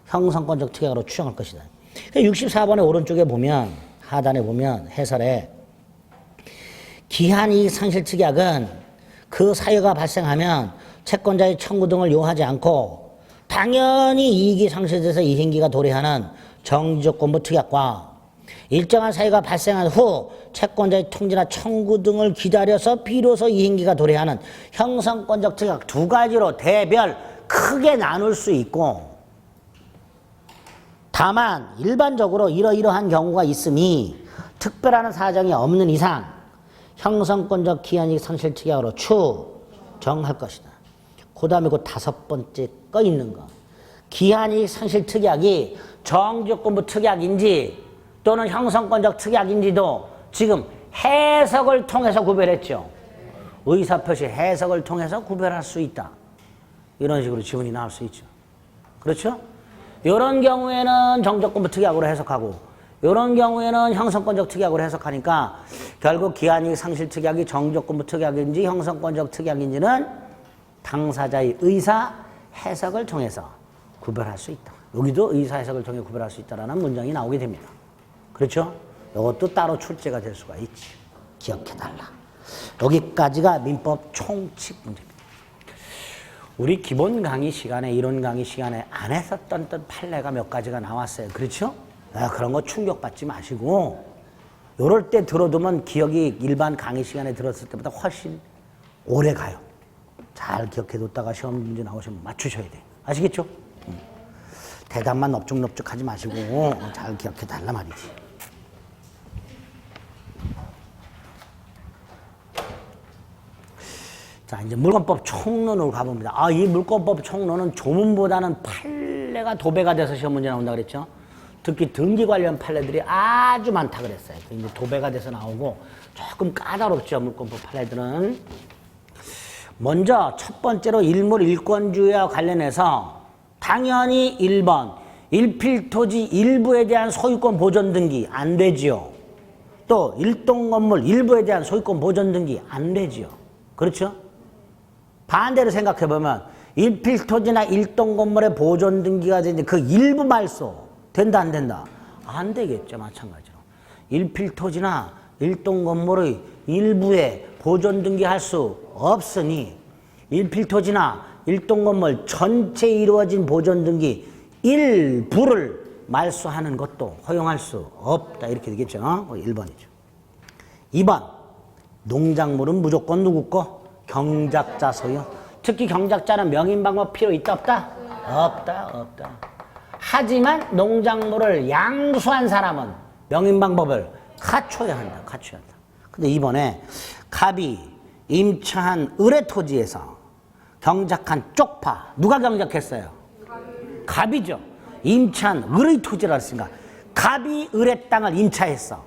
형성권적 특약으로 추정할 것이다. 64번의 오른쪽에 보면 하단에 보면 해설에 기한이익 상실 특약은 그 사유가 발생하면 채권자의 청구 등을 요하지 않고 당연히 이익이 상실돼서 이행기가 도래하는 정지조건부 특약과 일정한 사유가 발생한 후 채권자의 통지나 청구 등을 기다려서 비로소 이행기가 도래하는 형성권적 특약 두 가지로 대별 크게 나눌 수 있고 다만 일반적으로 이러이러한 경우가 있으니 특별한 사정이 없는 이상 형성권적 기한이익 상실 특약으로 추정할 것이다. 그 다음에 그 다섯 번째 거 있는 거. 기한이익 상실 특약이 정지조건부 특약인지 또는 형성권적 특약인지도 지금 해석을 통해서 구별했죠. 의사표시 해석을 통해서 구별할 수 있다. 이런 식으로 지문이 나올 수 있죠. 그렇죠? 이런 경우에는 정조건부 특약으로 해석하고 이런 경우에는 형성권적 특약으로 해석하니까 결국 기한이익 상실 특약이 정조건부 특약인지 형성권적 특약인지는 당사자의 의사, 해석을 통해서 구별할 수 있다. 여기도 의사 해석을 통해 구별할 수 있다라는 문장이 나오게 됩니다. 그렇죠? 이것도 따로 출제가 될 수가 있지. 기억해달라. 여기까지가 민법 총칙 문제입니다. 우리 기본 강의 시간에, 이론 강의 시간에 안 했었던 판례가 몇 가지가 나왔어요. 그렇죠? 그런 거 충격받지 마시고 요럴 때 들어두면 기억이 일반 강의 시간에 들었을 때보다 훨씬 오래 가요. 잘 기억해뒀다가 시험 문제 나오시면 맞추셔야 돼요. 아시겠죠? 대답만 넙죽넙죽 하지 마시고 잘 기억해달라 말이지. 자, 이제 물권법 총론으로 가봅니다. 이 물권법 총론은 조문보다는 판례가 도배가 돼서 시험 문제 나온다 그랬죠? 특히 등기 관련 판례들이 아주 많다 그랬어요. 이제 도배가 돼서 나오고 조금 까다롭죠, 물권법 판례들은. 먼저 첫 번째로 일물 일권주의와 관련해서 당연히 1번 일필토지 일부에 대한 소유권 보존 등기 안 되지요. 또 일동건물 일부에 대한 소유권 보존 등기 안 되지요. 그렇죠? 반대로 생각해보면 일필토지나 일동건물의 보존 등기가 되는데 그 일부 말소 된다 안 된다? 안 되겠죠. 마찬가지로. 일필토지나 일동건물의 일부에 보존 등기할 수 없으니 일필토지나 일동건물 전체에 이루어진 보존 등기 일부를 말소하는 것도 허용할 수 없다. 이렇게 되겠죠. 1번이죠. 2번 농작물은 무조건 누구 거? 경작자 소유. 특히 경작자는 명인방법 필요 있다 없다? 없다. 하지만 농작물을 양수한 사람은 명인방법을 갖춰야 한다. 근데 이번에 갑이 임차한 의뢰토지에서 경작한 쪽파 누가 경작했어요? 갑이죠. 임차한 의뢰토지라 했으니까 갑이 의뢰 땅을 임차했어.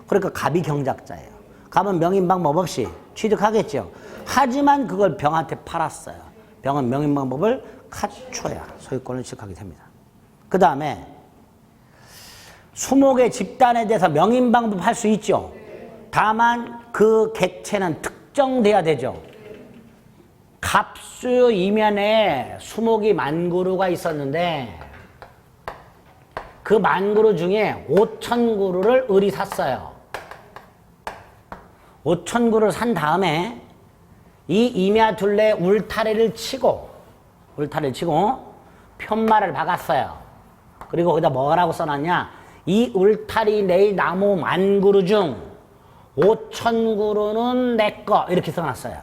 그러니까 갑이 경작자예요. 갑은 명인방법 없이 취득하겠죠. 하지만 그걸 병한테 팔았어요. 병은 명인방법을 갖춰야 소유권을 취득하게 됩니다. 그 다음에 수목의 집단에 대해서 명인방법 할 수 있죠. 다만 그 객체는 특정돼야 되죠. 갑수 이면에 수목이 10,000그루가 있었는데 그 10,000그루 중에 5,000그루를 을이 샀어요. 5,000그루를 산 다음에 이 임야 둘레 울타리를 치고 편말을 박았어요. 그리고 거기다 뭐라고 써놨냐? 이 울타리 내의 나무 10,000그루 중 5,000그루는 내 거 이렇게 써놨어요.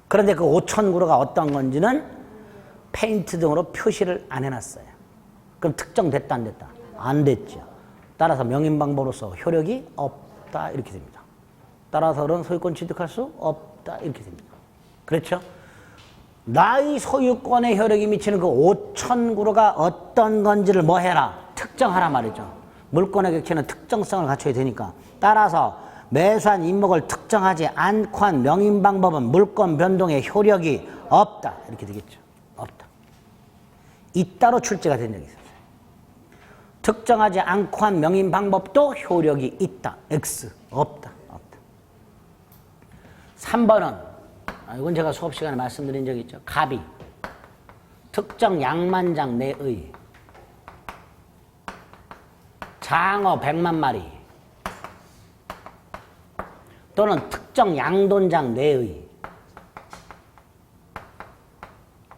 그런데 그 5,000그루가 어떤 건지는 페인트 등으로 표시를 안 해놨어요. 그럼 특정됐다 안 됐다? 안 됐죠. 따라서 명인방법으로서 효력이 없다 이렇게 됩니다. 따라서는 소유권 취득할 수 없다 이렇게 됩니다. 그렇죠? 나의 소유권에 효력이 미치는 그 5,000그루가 어떤 건지를 뭐 해라? 특정하라 말이죠. 물권의 객체는 특정성을 갖춰야 되니까. 따라서 매수한 임목을 특정하지 않고 한 명인방법은 물권 변동의 효력이 없다. 이렇게 되겠죠. 없다. 이따로 출제가 된 적이 있어요. 특정하지 않고 한 명인방법도 효력이 있다. X. 없다. 3번은 이건 제가 수업 시간에 말씀드린 적이 있죠. 갑이 특정 양만장 내의 장어 100만 마리 또는 특정 양돈장 내의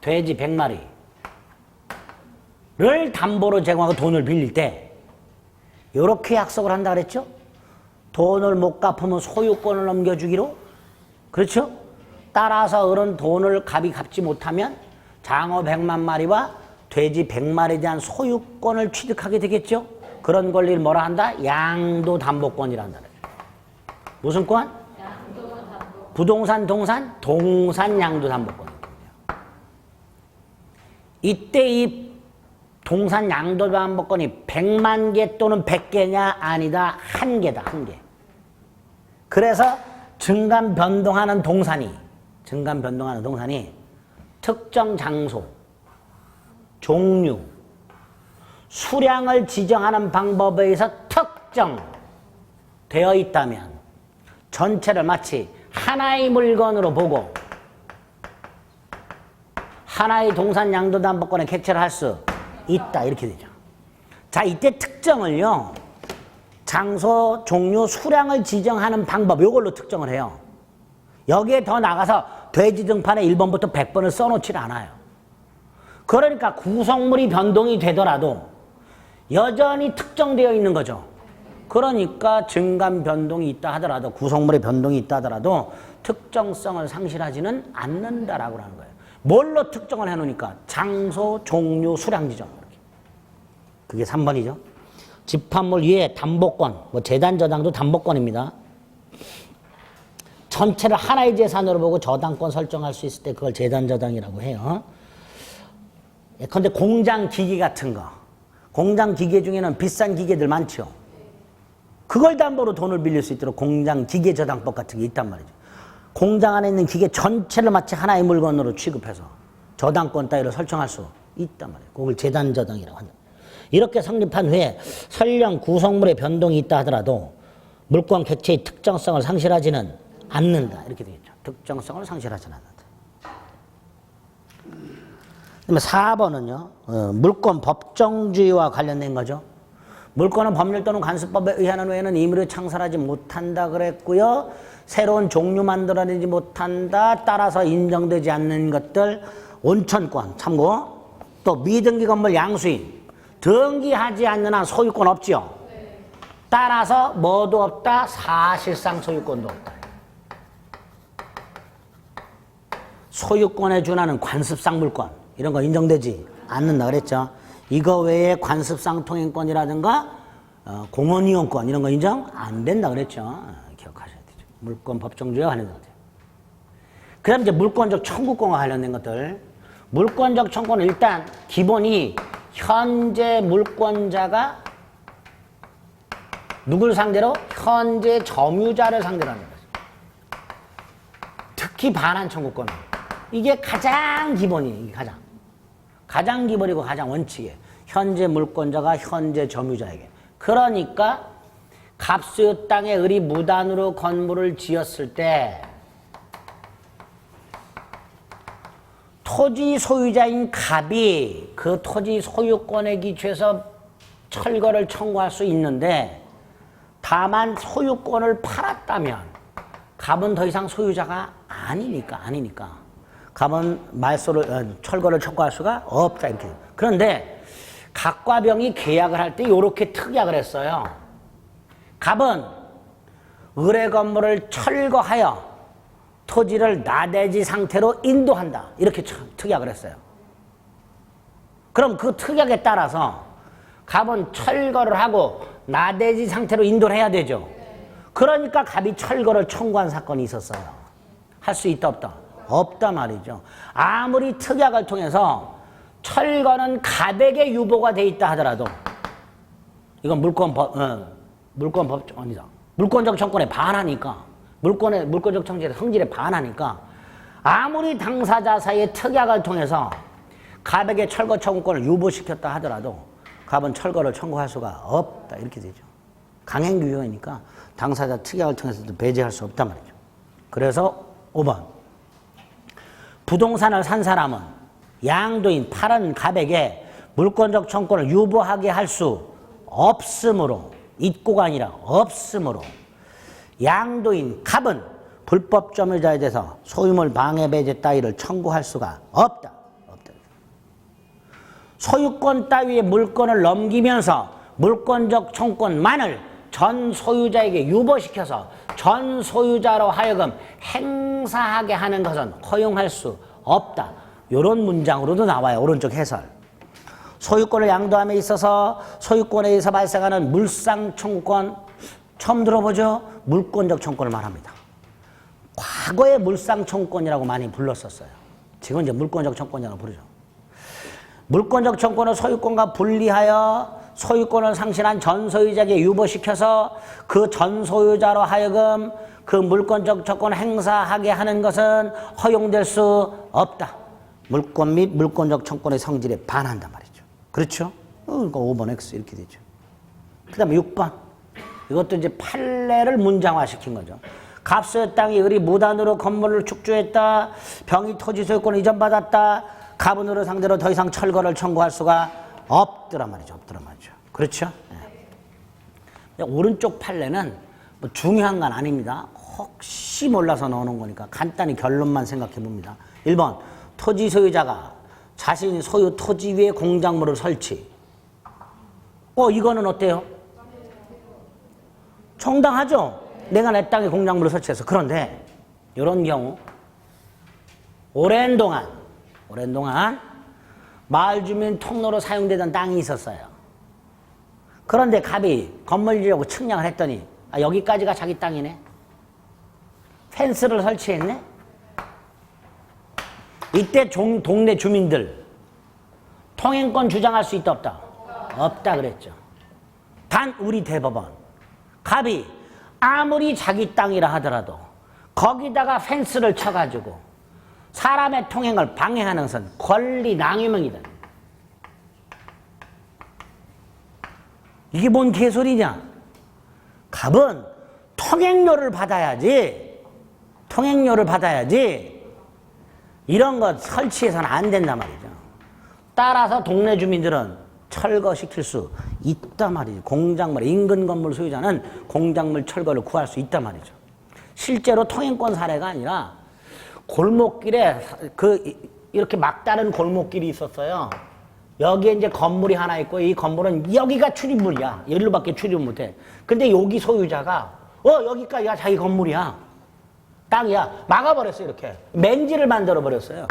돼지 100마리를 담보로 제공하고 돈을 빌릴 때 이렇게 약속을 한다 그랬죠? 돈을 못 갚으면 소유권을 넘겨주기로. 그렇죠? 따라서 을은 돈을 갑이 갚지 못하면 장어 100만 마리와 돼지 100마리에 대한 소유권을 취득하게 되겠죠? 그런 권리를 뭐라 한다? 양도담보권이라 한다. 무슨 권? 양도담보권. 부동산, 동산 양도담보권. 이때 이 동산 양도담보권이 100만 개 또는 100개냐? 아니다. 1개다. 1개. 그래서 증감 변동하는 동산이 특정 장소, 종류, 수량을 지정하는 방법에 의해서 특정되어 있다면 전체를 마치 하나의 물건으로 보고 하나의 동산 양도담보권에 객체를 할 수 있다. 이렇게 되죠. 자, 이때 특정을요. 장소, 종류, 수량을 지정하는 방법 이걸로 특정을 해요. 여기에 더 나가서 돼지 등판에 1번부터 100번을 써놓질 않아요. 그러니까 구성물이 변동이 되더라도 여전히 특정되어 있는 거죠. 그러니까 증감 변동이 있다 하더라도 구성물의 변동이 있다 하더라도 특정성을 상실하지는 않는다라고 하는 거예요. 뭘로 특정을 해놓으니까 장소, 종류, 수량 지정. 그게 3번이죠. 집합물 위에 담보권, 뭐 재단 저당도 담보권입니다. 전체를 하나의 재산으로 보고 저당권 설정할 수 있을 때 그걸 재단 저당이라고 해요. 예컨대 공장 기계 같은 거, 공장 기계 중에는 비싼 기계들 많죠. 그걸 담보로 돈을 빌릴 수 있도록 공장 기계 저당법 같은 게 있단 말이죠. 공장 안에 있는 기계 전체를 마치 하나의 물건으로 취급해서 저당권 따위로 설정할 수 있단 말이에요. 그걸 재단 저당이라고 한다. 이렇게 성립한 후에 설령 구성물의 변동이 있다 하더라도 물권 객체의 특정성을 상실하지는 않는다. 이렇게 되겠죠. 특정성을 상실하지는 않는다. 그다음에 4번은요. 물권 법정주의와 관련된 거죠. 물권은 법률 또는 관습법에 의하는 외에는 임의로 창설하지 못한다 그랬고요. 새로운 종류 만들어내지 못한다. 따라서 인정되지 않는 것들 온천권 참고. 또 미등기 건물 양수인 등기하지 않는 한 소유권 없지요. 따라서 뭐도 없다. 사실상 소유권도 없다. 소유권에 준하는 관습상 물권 이런 거 인정되지 않는다 그랬죠. 이거 외에 관습상 통행권이라든가 공원이용권 이런 거 인정 안 된다 그랬죠. 기억하셔야 되죠. 물권 법정주의와 관련된 것들. 그 다음 이제 물권적 청구권과 관련된 것들. 물권적 청구권은 일단 기본이 현재 물권자가 누굴 상대로? 현재 점유자를 상대로 하는 거죠. 특히 반환 청구권은. 이게 가장 기본이에요. 가장 기본이고 가장 원칙이에요. 현재 물권자가 현재 점유자에게. 그러니까 갑수요 땅에 을이 무단으로 건물을 지었을 때 토지 소유자인 갑이 그 토지 소유권에 기초해서 철거를 청구할 수 있는데 다만 소유권을 팔았다면 갑은 더 이상 소유자가 아니니까 갑은 철거를 청구할 수가 없다 이렇게. 그런데 갑과 병이 계약을 할 때 이렇게 특약을 했어요. 갑은 을의 건물을 철거하여 토지를 나대지 상태로 인도한다. 이렇게 특약을 했어요. 그럼 그 특약에 따라서 갑은 철거를 하고 나대지 상태로 인도를 해야 되죠. 그러니까 갑이 철거를 청구한 사건이 있었어요. 할 수 있다 없다? 없다 말이죠. 아무리 특약을 통해서 철거는 갑에게 유보가 돼 있다 하더라도 이건 물권적 청권에 반하니까 물권적 청지의 성질에 반하니까 아무리 당사자 사이의 특약을 통해서 갑에게 철거 청구권을 유보시켰다 하더라도 갑은 철거를 청구할 수가 없다 이렇게 되죠. 강행규정이니까 당사자 특약을 통해서도 배제할 수 없단 말이죠. 그래서 5번 부동산을 산 사람은 양도인 팔은 갑에게 물권적 청구권을 유보하게 할 수 없으므로 있고가 아니라 없으므로 양도인 갑은 불법 점유자에 대해서 소유물 방해 배제 따위를 청구할 수가 없다. 소유권 따위의 물권을 넘기면서 물권적 청구권만을 전 소유자에게 유보시켜서 전 소유자로 하여금 행사하게 하는 것은 허용할 수 없다. 이런 문장으로도 나와요. 오른쪽 해설. 소유권을 양도함에 있어서 소유권에 의해서 발생하는 물상 청구권 처음 들어보죠? 물권적 청구권을 말합니다. 과거에 물상 청구권이라고 많이 불렀었어요. 지금 이제 물권적 청구권이라고 부르죠. 물권적 청구권을 소유권과 분리하여 소유권을 상실한 전 소유자에게 유보시켜서 그 전 소유자로 하여금 그 물권적 청구권을 행사하게 하는 것은 허용될 수 없다. 물권 및 물권적 청구권의 성질에 반한단 말이죠. 그렇죠? 그러니까 5번 X 이렇게 되죠. 그 다음에 6번. 이것도 이제 판례를 문장화시킨 거죠. 갑수의 땅이 을이 무단으로 건물을 축조했다. 병이 토지 소유권을 이전받았다. 가분으로 상대로 더 이상 철거를 청구할 수가 없더란 말이죠. 없더란 말이죠. 그렇죠? 네. 오른쪽 판례는 뭐 중요한 건 아닙니다. 혹시 몰라서 넣어놓은 거니까 간단히 결론만 생각해 봅니다. 1번, 토지 소유자가 자신이 소유 토지 위에 공작물을 설치. 이거는 어때요? 정당하죠? 내가 내 땅에 공작물을 설치해서. 그런데 이런 경우 오랜 동안 마을 주민 통로로 사용되던 땅이 있었어요. 그런데 갑이 건물 지려고 측량을 했더니 여기까지가 자기 땅이네. 펜스를 설치했네. 이때 동네 주민들 통행권 주장할 수 있다 없다? 없다 그랬죠. 단 우리 대법원 갑이 아무리 자기 땅이라 하더라도 거기다가 펜스를 쳐가지고 사람의 통행을 방해하는 것은 권리 낭유명이다. 이게 뭔 개소리냐? 갑은 통행료를 받아야지. 통행료를 받아야지. 이런 것 설치해서는 안 된단 말이죠. 따라서 동네 주민들은 철거시킬 수 있단 말이죠. 공작물, 인근 건물 소유자는 공작물 철거를 구할 수 있단 말이죠. 실제로 통행권 사례가 아니라 골목길에 이렇게 막다른 골목길이 있었어요. 여기에 이제 건물이 하나 있고 이 건물은 여기가 출입물이야. 여기로밖에 출입 못해. 근데 여기 소유자가 여기까지가 자기 건물이야. 땅이야. 막아버렸어요. 이렇게. 맨지를 만들어버렸어요.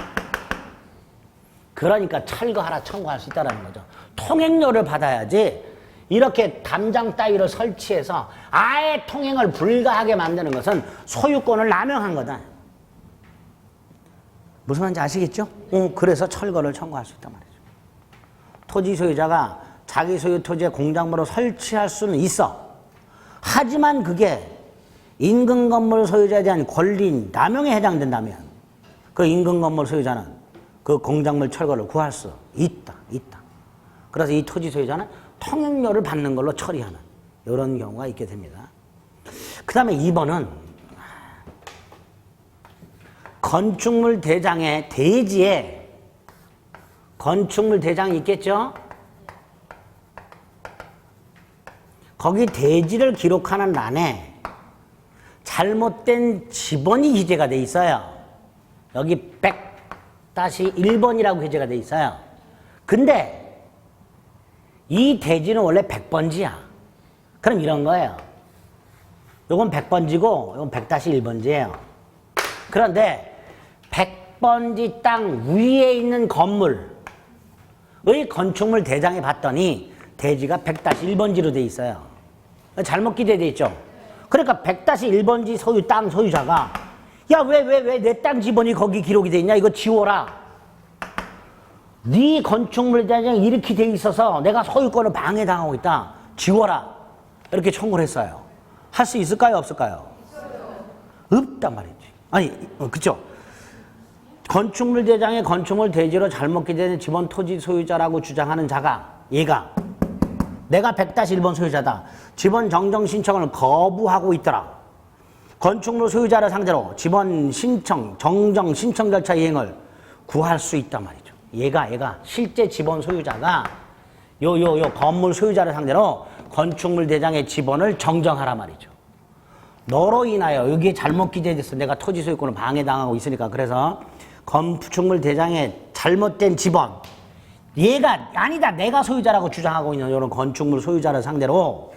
그러니까 철거하라 청구할 수 있다는 거죠. 통행료를 받아야지 이렇게 담장 따위를 설치해서 아예 통행을 불가하게 만드는 것은 소유권을 남용한 거다. 무슨 말인지 아시겠죠? 그래서 철거를 청구할 수 있단 말이죠. 토지 소유자가 자기 소유 토지에 공작물을 설치할 수는 있어. 하지만 그게 인근 건물 소유자에 대한 권리 남용에 해당된다면 그 인근 건물 소유자는 그 공작물 철거를 구할 수 있다. 그래서 이 토지 소유자는 통행료를 받는 걸로 처리하는 이런 경우가 있게 됩니다. 그 다음에 2번은 건축물 대장의 대지에 건축물 대장이 있겠죠? 거기 대지를 기록하는 란에 잘못된 지번이 기재가 돼 있어요. 여기 100-1번이라고 기재가 돼 있어요. 근데 이 대지는 원래 100번지야. 그럼 이런 거예요. 요건 100번지고 요건 100-1번지예요. 그런데 100번지 땅 위에 있는 건물의 건축물 대장에 봤더니 대지가 100-1번지로 돼 있어요. 잘못 기재돼 있죠. 그러니까 100-1번지 소유 땅 소유자가 왜 내 땅 지번이 거기 기록이 돼 있냐? 이거 지워라. 네 건축물 대장이 이렇게 돼 있어서 내가 소유권을 방해당하고 있다. 지워라. 이렇게 청구를 했어요. 할 수 있을까요? 없을까요? 없단 말이지. 아니, 그쵸? 건축물 대장의 건축물 대지로 잘못 기재된 지번 토지 소유자라고 주장하는 자가 얘가 내가 100-1번 소유자다. 지번 정정 신청을 거부하고 있더라. 건축물 소유자를 상대로 지번 신청, 정정 신청 절차 이행을 구할 수 있단 말이죠. 얘가 실제 지번 소유자가 요 건물 소유자를 상대로 건축물 대장의 지번을 정정하라 말이죠. 너로 인하여 여기에 잘못 기재됐어. 내가 토지 소유권을 방해당하고 있으니까. 그래서 건축물 대장의 잘못된 지번, 얘가 아니다 내가 소유자라고 주장하고 있는 이런 건축물 소유자를 상대로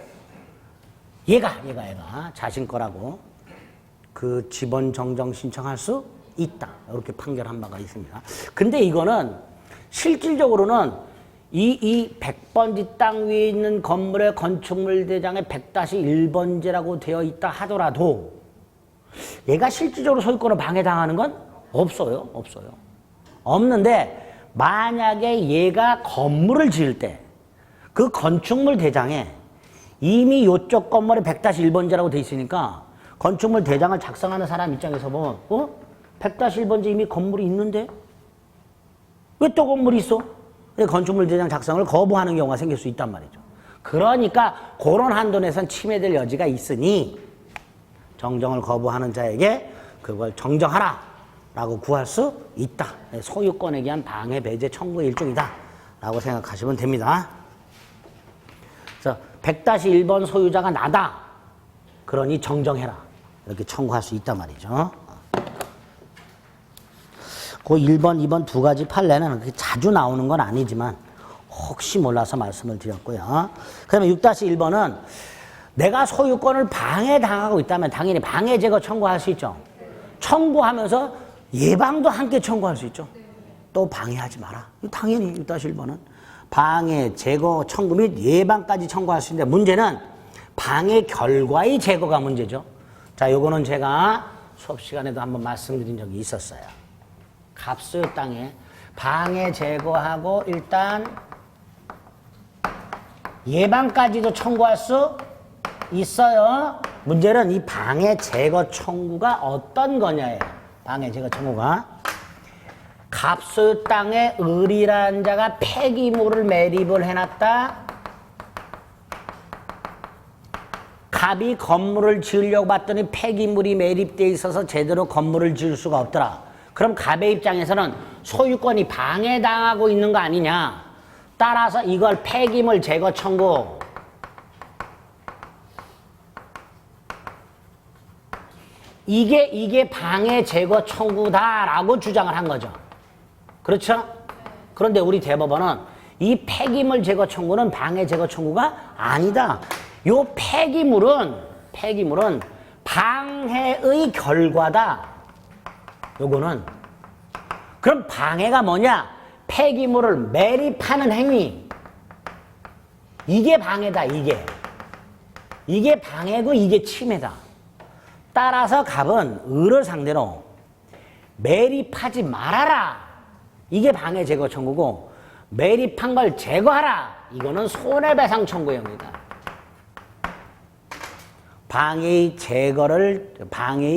얘가 자신 거라고 그 지번 정정 신청할 수 있다. 이렇게 판결한 바가 있습니다. 근데 이거는 실질적으로는 이 100번지 땅 위에 있는 건물의 건축물 대장에 100-1번지라고 되어 있다 하더라도 얘가 실질적으로 소유권을 방해당하는 건 없어요. 없는데 만약에 얘가 건물을 지을 때 그 건축물 대장에 이미 이쪽 건물에 100-1번지라고 되어 있으니까 건축물 대장을 작성하는 사람 입장에서 보면 100-1번지 이미 건물이 있는데 왜 또 건물이 있어? 건축물 대장 작성을 거부하는 경우가 생길 수 있단 말이죠. 그러니까 그런 한도 내선 침해될 여지가 있으니 정정을 거부하는 자에게 그걸 정정하라. 라고 구할 수 있다. 소유권에 기한 방해 배제 청구의 일종이다 라고 생각하시면 됩니다. 그래서 100-1번 소유자가 나다. 그러니 정정해라. 이렇게 청구할 수 있단 말이죠. 그 1번, 2번 두 가지 판례는 그렇게 자주 나오는 건 아니지만 혹시 몰라서 말씀을 드렸고요. 그 다음에 6-1번은 내가 소유권을 방해당하고 있다면 당연히 방해 제거 청구할 수 있죠. 청구하면서 예방도 함께 청구할 수 있죠. 또 방해하지 마라. 당연히 6-1번은 방해 제거 청구 및 예방까지 청구할 수 있는데 문제는 방해 결과의 제거가 문제죠. 자, 요거는 제가 수업 시간에도 한번 말씀드린 적이 있었어요. 갑소유 땅에 방해 제거하고 일단 예방까지도 청구할 수 있어요. 문제는 이 방해 제거 청구가 어떤 거냐예요. 방해 제거 청구가 갑소유 땅에 을이라는 자가 폐기물을 매립을 해놨다. 갑이 건물을 지으려고 봤더니 폐기물이 매립되어 있어서 제대로 건물을 지을 수가 없더라. 그럼 갑의 입장에서는 소유권이 방해당하고 있는 거 아니냐. 따라서 이걸 폐기물 제거 청구. 이게 방해 제거 청구다라고 주장을 한 거죠. 그렇죠? 그런데 우리 대법원은 이 폐기물 제거 청구는 방해 제거 청구가 아니다. 요 폐기물은 방해의 결과다. 요거는 그럼 방해가 뭐냐? 폐기물을 매립하는 행위. 이게 방해다. 이게 방해고 이게 침해다. 따라서 갑은 을을 상대로 매립하지 말아라. 이게 방해 제거 청구고 매립한 걸 제거하라. 이거는 손해배상 청구형이다. 방해의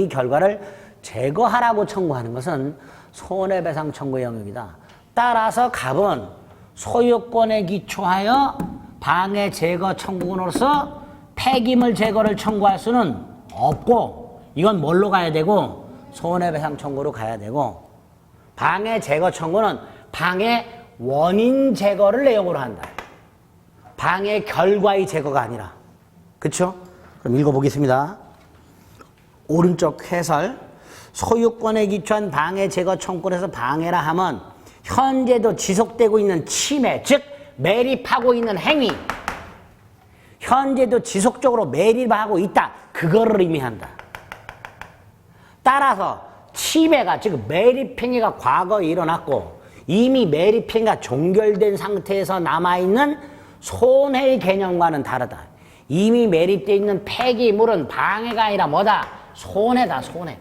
결과를 제거하라고 청구하는 것은 손해배상 청구의 영역이다. 따라서 갑은 소유권에 기초하여 방해 제거 청구권으로서 폐기물 제거를 청구할 수는 없고 이건 뭘로 가야 되고 손해배상 청구로 가야 되고 방해 제거 청구는 방해 원인 제거를 내용으로 한다. 방해 결과의 제거가 아니라. 그렇죠? 그럼 읽어보겠습니다. 오른쪽 해설. 소유권에 기초한 방해 제거 청구에서 방해라 하면 현재도 지속되고 있는 침해, 즉 매립하고 있는 행위. 현재도 지속적으로 매립하고 있다. 그거를 의미한다. 따라서 침해가, 즉 매립 행위가 과거에 일어났고 이미 매립 행위가 종결된 상태에서 남아있는 손해의 개념과는 다르다. 이미 매립되어 있는 폐기물은 방해가 아니라 뭐다? 손해다. 손해.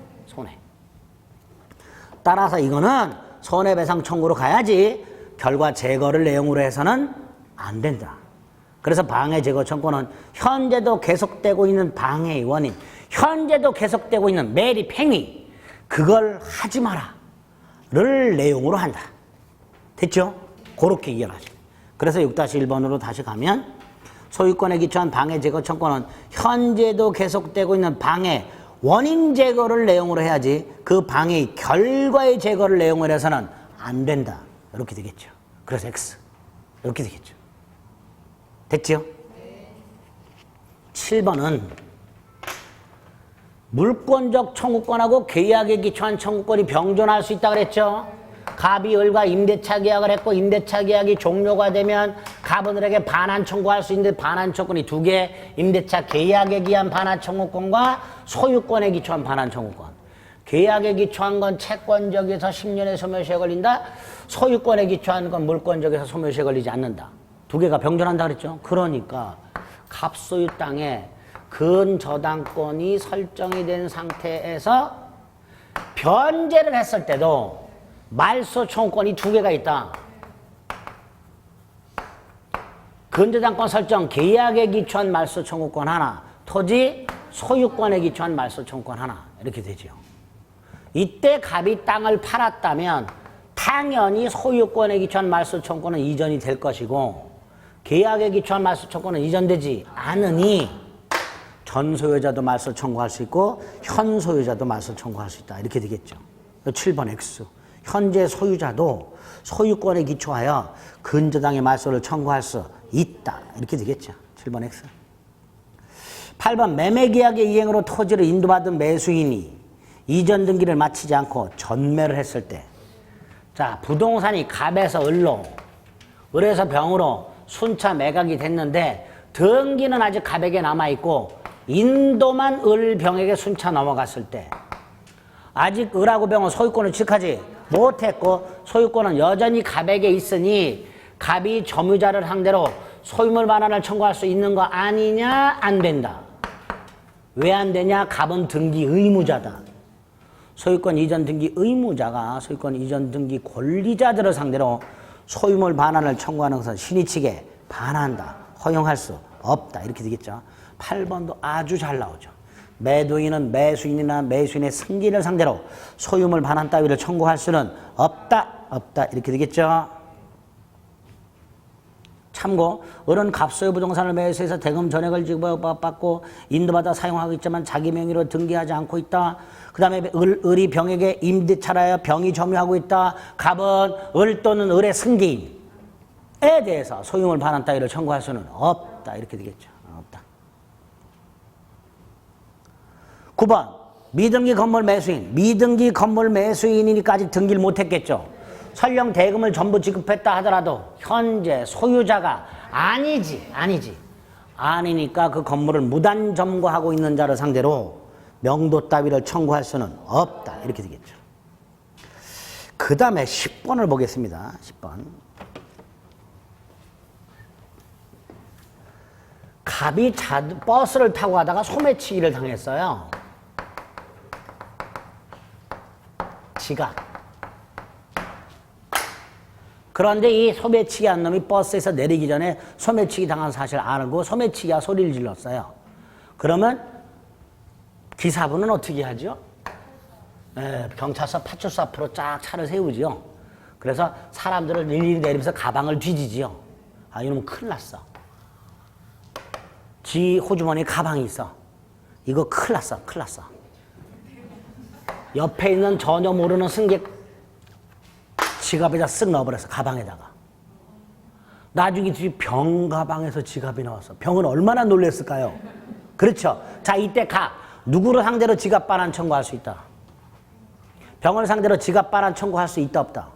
따라서 이거는 손해배상 청구로 가야지 결과 제거를 내용으로 해서는 안 된다. 그래서 방해 제거 청구는 현재도 계속되고 있는 방해의 원인, 현재도 계속되고 있는 매립 행위, 그걸 하지 마라를 내용으로 한다. 됐죠? 그렇게 이해하죠. 그래서 6-1번으로 다시 가면 소유권에 기초한 방해 제거 청구는 현재도 계속되고 있는 방해 원인 제거를 내용으로 해야지 그 방해의 결과의 제거를 내용으로 해서는 안 된다. 이렇게 되겠죠. 그래서 X. 이렇게 되겠죠. 됐죠? 7번은 물권적 청구권하고 계약에 기초한 청구권이 병존할 수 있다고 그랬죠. 갑이 을과 임대차 계약을 했고 임대차 계약이 종료가 되면 갑은 을에게 반환 청구할 수 있는데 반환 청구권이 두 개, 임대차 계약에 기한 반환 청구권과 소유권에 기초한 반환 청구권. 계약에 기초한 건 채권적에서 10년의 소멸시효에 걸린다. 소유권에 기초한 건 물권적에서 소멸시효에 걸리지 않는다. 두 개가 병존한다 그랬죠. 그러니까 갑소유 땅에 근저당권이 설정이 된 상태에서 변제를 했을 때도 말소 청구권이 두 개가 있다. 근저당권 설정 계약에 기초한 말소 청구권 하나, 토지 소유권에 기초한 말소 청구권 하나, 이렇게 되죠. 이때 갑이 땅을 팔았다면 당연히 소유권에 기초한 말소 청구권은 이전이 될 것이고 계약에 기초한 말소 청구권은 이전되지 않으니 전 소유자도 말소 청구할 수 있고 현 소유자도 말소 청구할 수 있다. 이렇게 되겠죠. 7번 X. 현재 소유자도 소유권에 기초하여 근저당의 말소를 청구할 수 있다. 이렇게 되겠죠. 7번 X. 8번 매매계약의 이행으로 토지를 인도받은 매수인이 이전 등기를 마치지 않고 전매를 했을 때, 자, 부동산이 갑에서 을로, 을에서 병으로 순차 매각이 됐는데 등기는 아직 갑에게 남아있고 인도만 을, 병에게 순차 넘어갔을 때, 아직 을하고 병은 소유권을 취득하지 못했고 소유권은 여전히 갑에게 있으니 갑이 점유자를 상대로 소유물 반환을 청구할 수 있는 거 아니냐? 안 된다. 왜 안 되냐? 갑은 등기 의무자다. 소유권 이전 등기 의무자가 소유권 이전 등기 권리자들을 상대로 소유물 반환을 청구하는 것은 신의 측에 반한다. 허용할 수 없다. 이렇게 되겠죠. 8번도 아주 잘 나오죠. 매도인은 매수인이나 매수인의 승기를 상대로 소유물 반환 따위를 청구할 수는 없다. 없다. 이렇게 되겠죠. 참고 을은 갑소유 부동산을 매수해서 대금 전액을 지급받고 인도받아 사용하고 있지만 자기 명의로 등기하지 않고 있다. 그 다음에 을이 병에게 임대차라여 병이 점유하고 있다. 갑은 을 또는 을의 승기인에 대해서 소유물 반환 따위를 청구할 수는 없다. 이렇게 되겠죠. 없다. 9번 미등기 건물 매수인. 미등기 건물 매수인이니까 아직 등기를 못했겠죠. 설령 대금을 전부 지급했다 하더라도 현재 소유자가 아니니까 그 건물을 무단 점거하고 있는 자를 상대로 명도 따위를 청구할 수는 없다. 이렇게 되겠죠. 그 다음에 10번을 보겠습니다. 10번. 갑이 버스를 타고 가다가 소매치기를 당했어요. 지가. 그런데 이 소매치기 한 놈이 버스에서 내리기 전에 소매치기 당한 사실을 알고 소매치기가 소리를 질렀어요. 그러면 기사분은 어떻게 하죠? 경찰서 파출소 앞으로 쫙 차를 세우지요. 그래서 사람들을 일일이 내리면서 가방을 뒤지지요. 아, 이러면 큰일 났어. 지 호주머니에 가방이 있어. 이거 큰일 났어. 큰일 났어. 옆에 있는 전혀 모르는 승객 지갑에다 쓱 넣어버렸어. 가방에다가. 나중에 병 가방에서 지갑이 나왔어. 병은 얼마나 놀랬을까요? 그렇죠. 자, 이때 누구를 상대로 지갑 반환 청구할 수 있다? 병을 상대로 지갑 반환 청구할 수 있다 없다?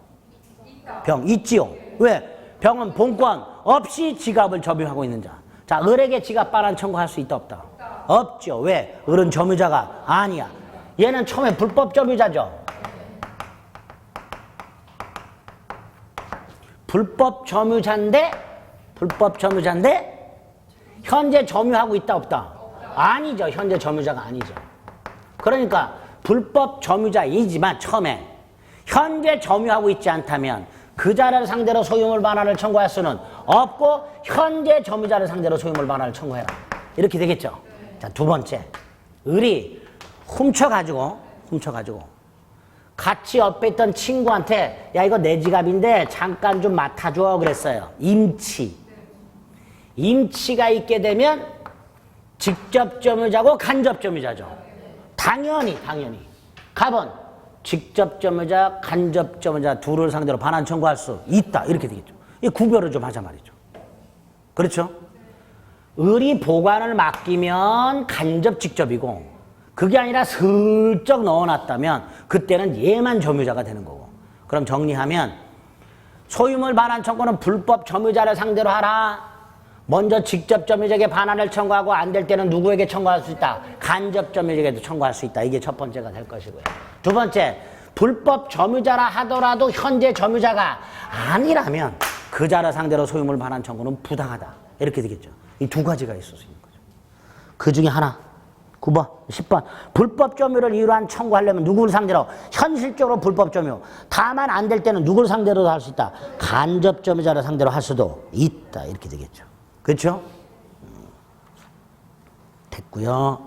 병 있지요. 왜? 병은 본권 없이 지갑을 점유하고 있는 자. 자, 을에게 지갑 반환 청구할 수 있다 없다? 없죠. 왜? 을은 점유자가 아니야. 얘는 처음에 불법 점유자죠. 불법 점유자인데 현재 점유하고 있다 없다? 아니죠. 현재 점유자가 아니죠. 그러니까 불법 점유자이지만 처음에 현재 점유하고 있지 않다면 그 자를 상대로 소유물 반환을 청구할 수는 없고 현재 점유자를 상대로 소유물 반환을 청구해라. 이렇게 되겠죠. 자, 두 번째. 을이 훔쳐가지고 같이 옆에 있던 친구한테 야, 이거 내 지갑인데 잠깐 좀 맡아줘 그랬어요. 임치가 있게 되면 직접 점유자고 간접 점유자죠. 당연히 갑은 직접 점유자, 간접 점유자 둘을 상대로 반환 청구할 수 있다. 이렇게 되겠죠. 이 구별을 좀 하자 말이죠. 그렇죠? 을이 보관을 맡기면 간접 직접이고 그게 아니라 슬쩍 넣어놨다면 그때는 얘만 점유자가 되는 거고. 그럼 정리하면 소유물 반환 청구는 불법 점유자를 상대로 하라. 먼저 직접 점유자에게 반환을 청구하고 안 될 때는 누구에게 청구할 수 있다? 간접 점유자에게도 청구할 수 있다. 이게 첫 번째가 될 것이고요. 두 번째, 불법 점유자라 하더라도 현재 점유자가 아니라면 그 자를 상대로 소유물 반환 청구는 부당하다. 이렇게 되겠죠. 이 두 가지가 있을 수 있는 거죠. 그 중에 하나. 9번, 10번. 불법 점유를 이유로 한 청구하려면 누구를 상대로? 현실적으로 불법 점유. 다만 안 될 때는 누구를 상대로도 할 수 있다? 간접 점유자를 상대로 할 수도 있다. 이렇게 되겠죠. 그렇죠? 됐고요.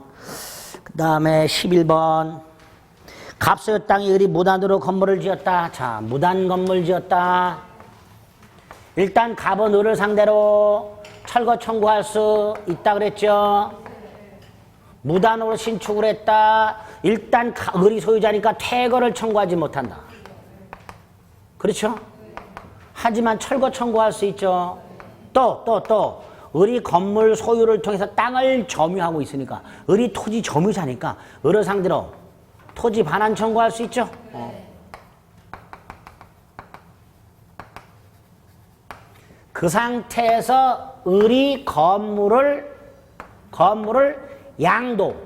그 다음에 11번. 갑소유 땅이 을이 무단으로 건물을 지었다. 자, 무단 건물 지었다. 일단 갑은 을을 상대로 철거 청구할 수 있다 그랬죠. 무단으로 신축을 했다. 일단 을이 소유자니까 퇴거를 청구하지 못한다. 그렇죠? 하지만 철거 청구할 수 있죠. 또 을이 건물 소유를 통해서 땅을 점유하고 있으니까 을이 토지 점유자니까 을을 상대로 토지 반환 청구할 수 있죠. 그 상태에서 을이 건물을 양도하고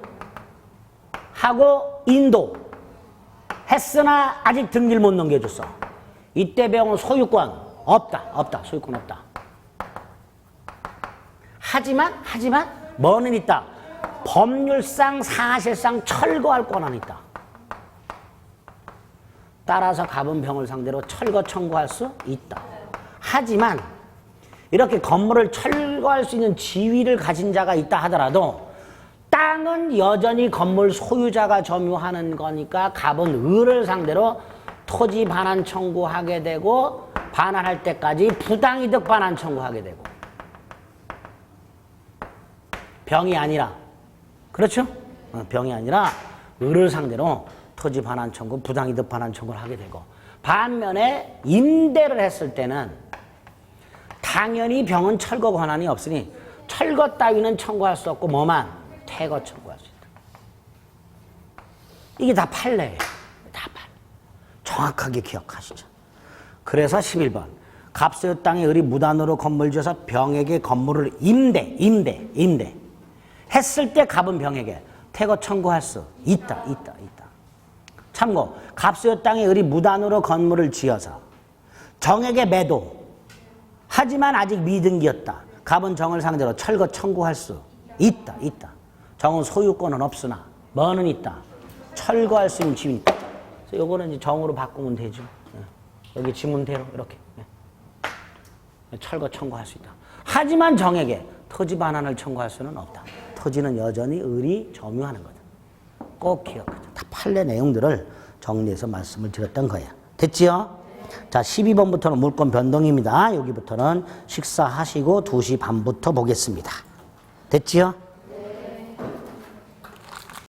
인도했으나 아직 등기를 못 넘겨줬어. 이때 배우는 소유권 없다. 소유권 없다. 하지만 뭐는 있다. 법률상 사실상 철거할 권한이 있다. 따라서 갑은병을 상대로 철거 청구할 수 있다. 하지만 이렇게 건물을 철거할 수 있는 지위를 가진 자가 있다 하더라도 땅은 여전히 건물 소유자가 점유하는 거니까 갑은 을을 상대로 토지 반환 청구하게 되고 반환할 때까지 부당이득 반환 청구하게 되고 병이 아니라 그렇죠? 병이 아니라 을을 상대로 토지 반환 청구, 부당이득 반환 청구를 하게 되고 반면에 임대를 했을 때는 당연히 병은 철거 권한이 없으니 철거 따위는 청구할 수 없고 뭐만? 퇴거 청구할 수 있다. 이게 다 판례예요. 다 판례. 정확하게 기억하시죠. 그래서 11번 갑소유 땅에 을이 무단으로 건물 지어서 병에게 건물을 임대 했을 때 갑은 병에게 퇴거 청구할 수 있다. 참고 갑소유 땅에 을이 무단으로 건물을 지어서 정에게 매도 하지만 아직 미등기였다. 갑은 정을 상대로 철거 청구할 수 있다. 정은 소유권은 없으나 뭐는 있다. 철거할 수 있는 지위 있다. 그래서 요거는 이제 정으로 바꾸면 되죠. 여기 지문대로 이렇게 철거 청구할 수 있다. 하지만 정에게 토지 반환을 청구할 수는 없다. 토지는 여전히 을이 점유하는 거다. 꼭 기억하자. 다 판례 내용들을 정리해서 말씀을 드렸던 거야. 됐지요? 자, 12번부터는 물권 변동입니다. 여기부터는 식사하시고 2시 반부터 보겠습니다. 됐지요?